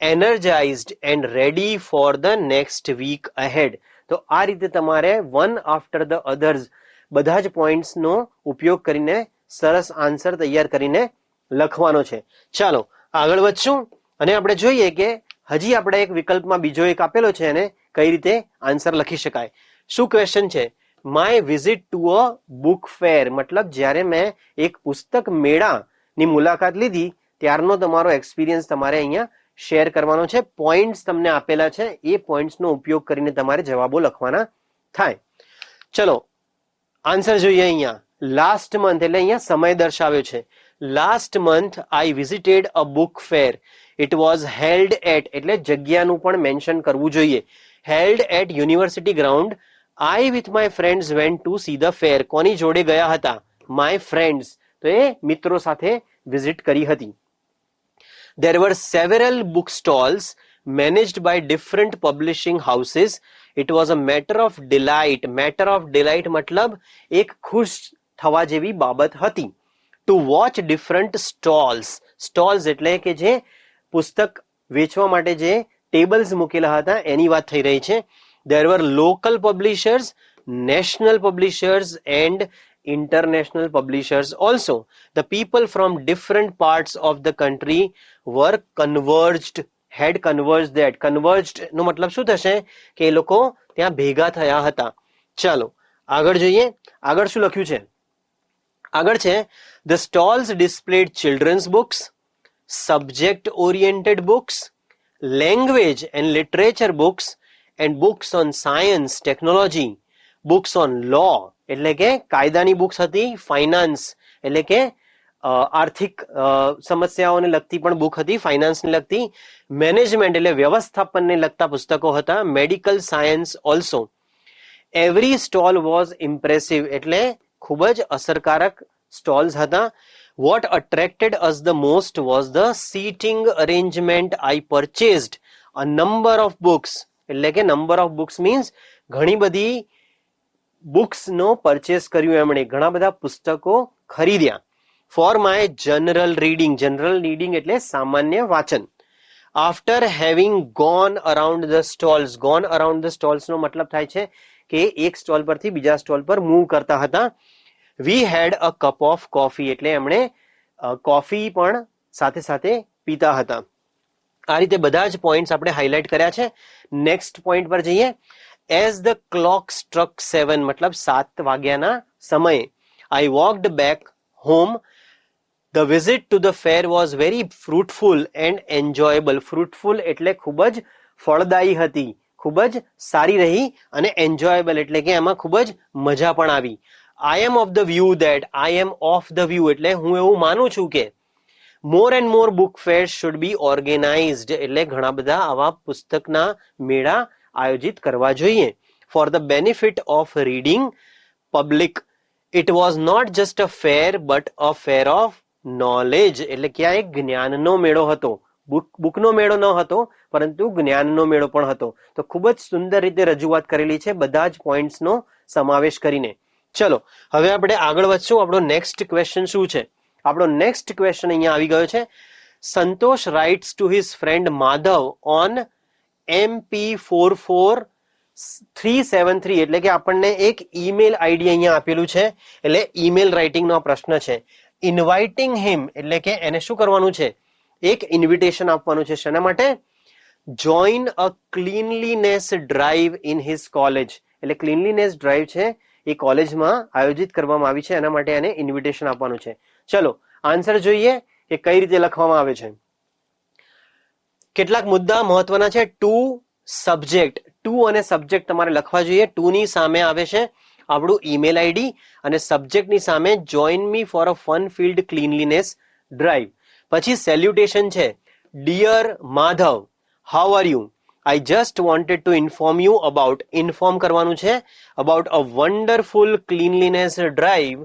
energized and ready for the next week ahead. તો આ રીતે તમારે one after the others બધા જ પોઈન્ટ્સનો ઉપયોગ કરીને સરસ આન્સર તૈયાર કરીને લખવાનો છે. ચાલો આગળ વધશું અને આપણે જોઈએ કે હજી આપણે એક વિકલ્પમાં બીજો એક આપેલો છે એને કઈ રીતે આન્સર લખી શકાય. શું ક્વેશ્ચન છે? My visit to a book fair મતલબ જ્યારે મેં એક પુસ્તક મેળાની મુલાકાત લીધી ત્યારનો તમારો એક્સપિરિયન્સ તમારે અહીંયા શેર કરવાનો છે. પોઈન્ટ્સ તમને આપેલા છે, એ પોઈન્ટ્સનો ઉપયોગ કરીને તમારે જવાબો લખવાના થાય. ચલો આન્સર જોઈએ અહીંયા. લાસ્ટ મંથ એટલે અહીંયા સમય દર્શાવ્યો છે. Last month I visited a book fair. It was held at એટલે જગ્યાનું પણ મેન્શન કરવું જોઈએ. Held at University Ground. I with my friends went to see the fair. કોની જોડે ગયા હતા? My friends. તો એ મિત્રો સાથે વિઝિટ કરી હતી. There were several book stalls managed by different publishing houses. It was a matter of delight. Matter of delight મતલબ એક ખુશ થવા જેવી બાબત હતી. To watch different stalls. Stalls એટલે કે જે પુસ્તક વેચવા માટે જે ટેબલ્સ મૂકેલા હતા એની વાત થઈ રહી છે. There were local publishers, national publishers and international publishers also. The people from different parts of the country were converged, had converged that. Converged નો મતલબ શું થશે? કે એ લોકો ત્યાં ભેગા થયા હતા. ચાલો આગળ જોઈએ. આગળ શું લખ્યું છે? આગળ છે The stalls displayed children's books, subject oriented books, language and literature books and books on science, technology, books on law એટલે કે કાયદાની બુક્સ હતી, ફાઇનાન્સ એટલે કે આર્થિક સમસ્યાઓને લગતી પણ બુક હતી, ફાઇનાન્સને લગતી, મેનેજમેન્ટ એટલે વ્યવસ્થાપનને લગતા પુસ્તકો હતા, medical science also. Every stall was impressive એટલે ખૂબ જ અસરકારક સ્ટોલ્સ હતા. What attracted us the most was the seating arrangement. I purchased a number of books. એટલે કે નંબર ઓફ બુક્સ મીન્સ ઘણી બધી બુક્સનો પરચેસ કર્યું એમણે, ઘણા બધા પુસ્તકો ખરીદ્યા. For my general reading. General reading એટલે સામાન્ય વાંચન. After having gone around the stalls. Gone around the સ્ટોલ્સનો મતલબ થાય છે કે એક સ્ટોલ પરથી બીજા સ્ટોલ પર મૂવ કરતા હતા. વી હેડ અ કપ ઓફ કોફી એટલે એમણે કોફી પણ સાથે સાથે પીતા હતા. આ રીતે બધા જ પોઈન્ટ્સ આપણે હાઇલાઇટ કર્યા છે. નેક્સ્ટ પોઈન્ટ પર જઈએ. એઝ ધ ક્લોક સ્ટ્રક 7 મતલબ 7 વાગ્યાના સમયે I walked back home. The visit to the fair was very fruitful and enjoyable. Fruitful એટલે ખૂબ જ ફળદાયી હતી, ખૂબ જ સારી રહી, અને enjoyable એટલે કે એમાં ખૂબ જ મજા પણ આવી. I am of the view that, I am of the view એટલે હું એવું માનું છું કે more and more book fair should be organized એટલે ઘણા બધા આવા પુસ્તકના મેળા આયોજિત કરવા જોઈએ. For the benefit of reading public it was not just a fair but a fair of knowledge એટલે કે આ એક જ્ઞાનનો મેળો હતો. બુકનો મેળો ન હતો પરંતુ જ્ઞાનનો મેળો પણ હતો. તો ખૂબ જ સુંદર રીતે રજૂઆત કરેલી છે બધા જ પોઈન્ટ્સનો સમાવેશ કરીને. ચલો હવે આપણે આગળ વધશું. આપણો નેક્સ્ટ ક્વેશ્ચન શું છે? આપણો નેક્સ્ટ ક્વેશ્ચન અહીંયા આવી ગયો છે. Santosh writes to his friend Madhav on MP44373 એટલે કે આપણને એક ઈમેલ આઈડી અહીંયા આપેલું છે એટલે ઈમેલ રાઇટિંગનો પ્રશ્ન છે. ઇન્વાઇટિંગ હિમ એટલે કે એને શું કરવાનું છે? એક ઇન્વિટેશન આપવાનું છે. શેના માટે? Join a cleanliness drive in his college એટલે ક્લીનલીનેસ ડ્રાઈવ છે એ કોલેજમાં આયોજિત કરવામાં આવી છે, એના માટે એને ઇન્વિટેશન આપવાનું છે. ચલો આન્સર જોઈએ કે કઈ રીતે લખવામાં આવે છે. કેટલાક મુદ્દા મહત્વના છે. ટુ સબ્જેક્ટ, ટુ અને સબ્જેક્ટ તમારે લખવા જોઈએ. ટુ ની સામે આવે છે આપણું ઈમેલ આઈડી અને સબ્જેક્ટની સામે join me for a fun filled cleanliness drive. પછી સેલ્યુટેશન છે. Dear Madhav, how are you? I just wanted to inform you about, inform કરવાનું છે, about a wonderful cleanliness drive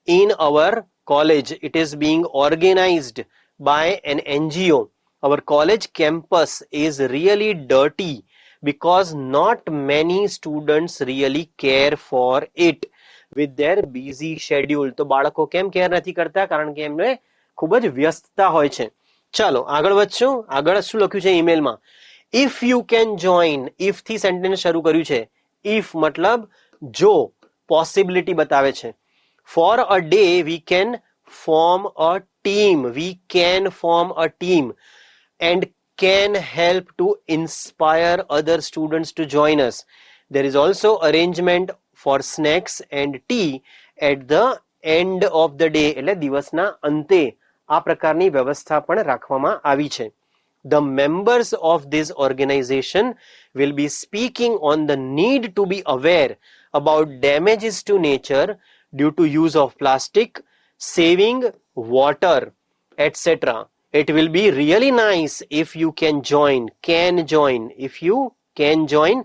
in our college. It is being organized by an NGO. Our college campus is really dirty because not many students really care for it with their busy schedule. તો બાળકો કેમ કેર નથી કરતા? કારણ કે એમને ખૂબ જ વ્યસ્તતા હોય છે. ચાલો આગળ વધશું. આગળ શું લખ્યું છે ઈમેલમાં? If you can join, if થી સેન્ટેન્સ શરૂ કર્યું છે. ઇફ મતલબ જો, પોસિબિલિટી બતાવે છે. For a day we can form a team, we can form a team and can help to inspire other students to join us. There is also arrangement for snacks and tea at the end of the day એટલે દિવસના અંતે આ પ્રકારની વ્યવસ્થા પણ રાખવામાં આવી છે. The members of this organization will be speaking on the need to be aware about damages to nature due to use of plastic, saving water, etc. It will be really nice if you can join, if you can join.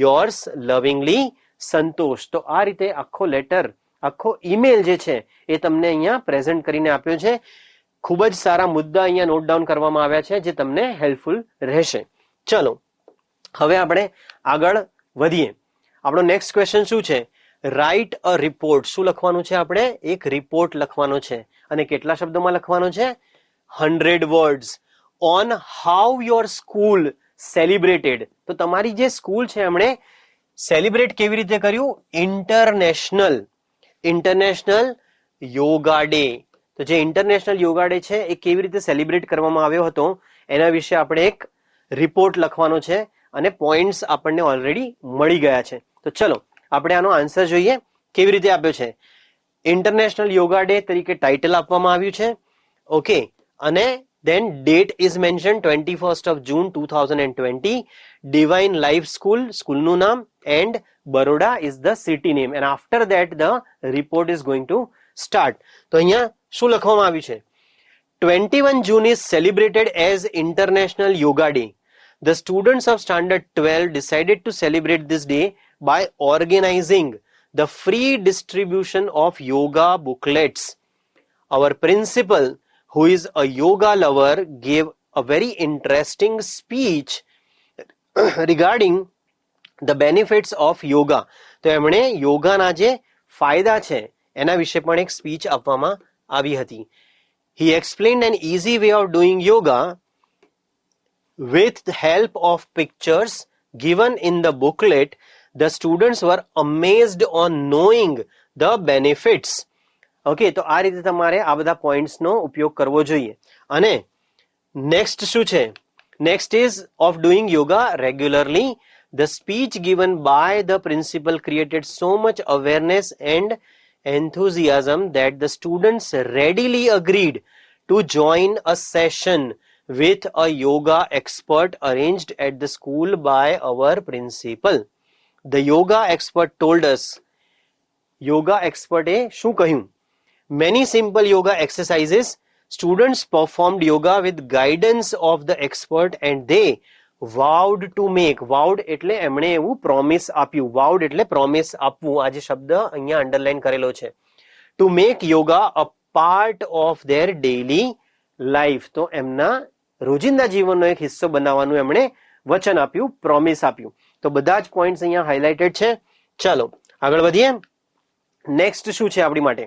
Yours lovingly, સંતોષ. તો આ રીતે આખો લેટર, આખો ઈમેલ જે છે એ તમને અહીંયા પ્રેઝન્ટ કરીને આપ્યો છે. ખૂબ જ સારા મુદ્દા અહીંયા નોટ ડાઉન કરવામાં આવ્યા છે જે તમને હેલ્પફુલ રહેશે. ચલો હવે આપણે આગળ વધીએ. આપણો નેક્સ્ટ ક્વેશ્ચન શું છે? Write a report. શું લખવાનું છે આપણે? એક રિપોર્ટ લખવાનો છે અને કેટલા શબ્દોમાં લખવાનો છે? 100 words on how your school celebrated. તો તમારી જે સ્કૂલ છે એમણે સેલિબ્રેટ કેવી રીતે કર્યું? International yoga day. તો જે ઇન્ટરનેશનલ યોગા ડે છે એ કેવી રીતે સેલિબ્રેટ કરવામાં આવ્યો હતો એના વિશે આપણે એક રિપોર્ટ લખવાનો છે અને પોઈન્ટ્સ આપણને ઓલરેડી મળી ગયા છે. તો ચલો આપણે આનો આન્સર જોઈએ કેવી રીતે આપ્યો છે. ઇન્ટરનેશનલ યોગા ડે તરીકે ટાઇટલ આપવામાં આવ્યું છે. ઓકે, અને then date is mentioned 21st of June 2020. Divine Life School, સ્કૂલનું નામ, and Baroda is the city name, and after that the report is going to start. તો અહીંયા શું લખવામાં આવ્યું છે? 21 June is celebrated as International Yoga Day. The students of Standard 12 decided to celebrate this day by organizing the free distribution of yoga booklets. Our principal, who is a yoga lover, gave a very interesting speech regarding the benefits of yoga. તો એમણે યોગાના જે ફાયદા છે એના વિશે પણ એક સ્પીચ આપવામાં આવી હતી. He explained an easy way of doing yoga with the help of pictures given in the booklet. The students were amazed on knowing the benefits. Okay, તો આ રીતે તમારે આ બધા પોઈન્ટ્સનો ઉપયોગ કરવો જોઈએ. અને નેક્સ્ટ શું છે? Next ease of doing yoga regularly. The speech given by the principal created so much awareness and enthusiasm that the students readily agreed to join a session with a yoga expert arranged at the school by our principal. The yoga expert told us yoga એક્સપર્ટે શું કહ્યું? Many simple yoga exercises. Students performed yoga with guidance of the expert and they vowed to make. Vowed એટલે એમણે એવું પ્રોમિસ આપ્યું. Vowed એટલે પ્રોમિસ આપવું. આ જે શબ્દ અહીંયા અંડરલાઈન કરેલો છે. To make yoga a part of their daily life. તો એમના રોજિંદા જીવનનો એક હિસ્સો બનાવવાનું એમણે વચન આપ્યું, પ્રોમિસ આપ્યું. તો બધા જ પોઈન્ટ્સ અહીંયા હાઇલાઇટેડ છે. ચલો આગળ વધીએ. નેક્સ્ટ શું છે આપણી માટે?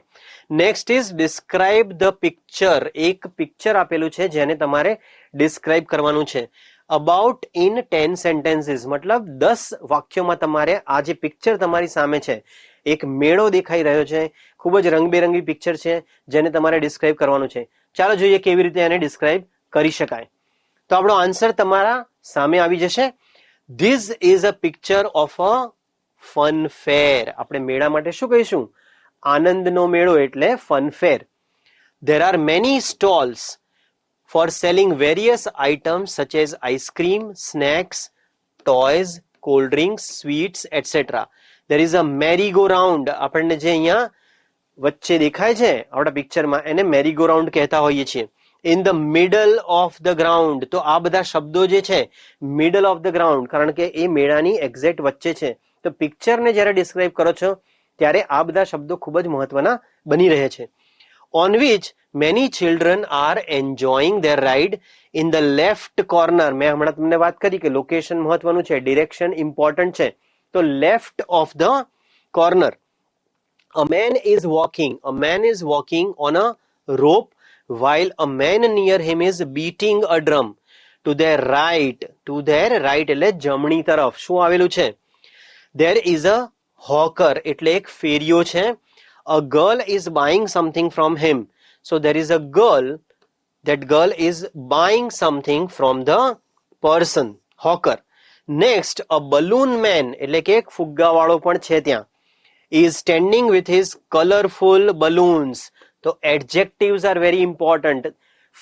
Next is describe the picture. એક પિક્ચર આપેલું છે જેને તમારે ડિસ્ક્રાઇબ કરવાનું છે. અબાઉટ ઇન 10 સેન્ટેન્સીસ, મતલબ 10 વાક્યોમાં તમારે આ જે પિક્ચર તમારી સામે છે, એક મેળો દેખાઈ રહ્યો છે, ખૂબ જ રંગબેરંગી પિક્ચર છે જેને તમારે ડિસ્ક્રાઇબ કરવાનું છે. ચાલો જોઈએ કેવી રીતે એને ડિસ્ક્રાઇબ કરી શકાય. તો આપણો આન્સર તમારા સામે આવી જશે. This is a picture of a fun fair. આપણે મેળા માટે શું કહીશું? આનંદનો મેળો એટલે fun fair. There are many stalls for selling various items such as ice cream, snacks, toys, cold drinks, sweets, etc. There is a merry-go-round. આપણને જે અહીંયા વચ્ચે દેખાય છે આપણા પિક્ચરમાં એને merry-go-round કહેતા હોઈએ છીએ. In the middle of the ground. તો આ બધા શબ્દો જે છે middle of the ground, કારણ કે એ મેળાની એક્ઝેક્ટ વચ્ચે છે. તો પિક્ચરને જ્યારે ડિસ્ક્રાઇબ કરો છો ત્યારે આ બધા શબ્દો ખૂબ જ મહત્વના બની રહે છે. On which many children are enjoying their ride in the left corner. મેં હમણાં તમને વાત કરી કે લોકેશન મહત્વનું છે, ડિરેક્શન ઇમ્પોર્ટન્ટ છે. તો left of the corner a man is walking on a rope while a man near him is beating a drum. To their right એટલે જમણી તરફ શું આવેલું છે? There is a hawker એટલે એક ફેરિયો છે. A girl is buying something from him. So there is a girl. That girl is buying something from the person, hawker. Next, a balloon man એટલે કે એક ફુગ્ગાવાળો પણ છે ત્યાં. Is standing with his colorful balloons. તો adjectives are very important.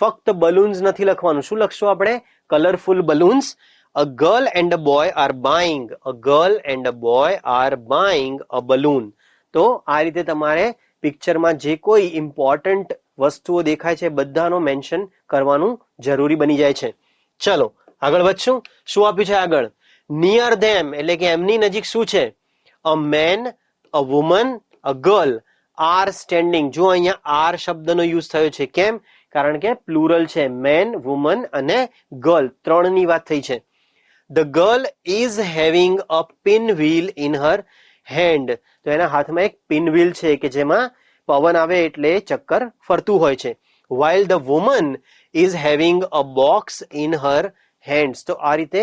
ફક્ત balloons નથી લખવાનું. શું લખશું આપણે? Colorful balloons. A girl and a boy are buying. A girl and a boy are buying a balloon. તો આ રીતે તમારે પિક્ચરમાં જે કોઈ ઇમ્પોર્ટન્ટ વસ્તુઓ દેખાય છે બધાનો મેન્શન કરવાનું જરૂરી બની જાય છે. ચલો આગળ વધશું. શું આપ્યું છે આગળ? નિયર ધેમ એટલે કે એમની નજીક શું છે? A man, a woman, a girl are standing. જો અહીંયા આર શબ્દનો યુઝ થયો છે. કેમ? કારણ કે પ્લુરલ છે. મેન, વુમન અને ગર્લ ત્રણની વાત થઈ છે. The girl is having a pinwheel in her hand. તો એના હાથમાં એક પિનવ્હીલ છે કે જેમાં પવન આવે એટલે ચક્કર ફરતું હોય છે. While the woman is having a box in her hands. તો આ રીતે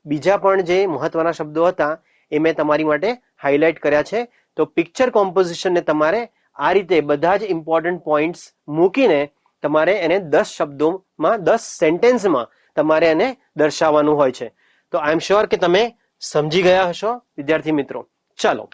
બીજા પણ જે મહત્વના શબ્દો હતા એ મેં તમારી માટે હાઇલાઇટ કર્યા છે. તો પિક્ચર કોમ્પોઝિશનને તમારે આ રીતે બધા જ ઇમ્પોર્ટન્ટ પોઈન્ટ્સ મૂકીને તમારે એને 10 શબ્દોમાં 10 સેન્ટેન્સમાં તમારે એને દર્શાવવાનું હોય છે. તો આઈ એમ શ્યોર કે તમે સમજી ગયા હશો વિદ્યાર્થી મિત્રો. ચાલો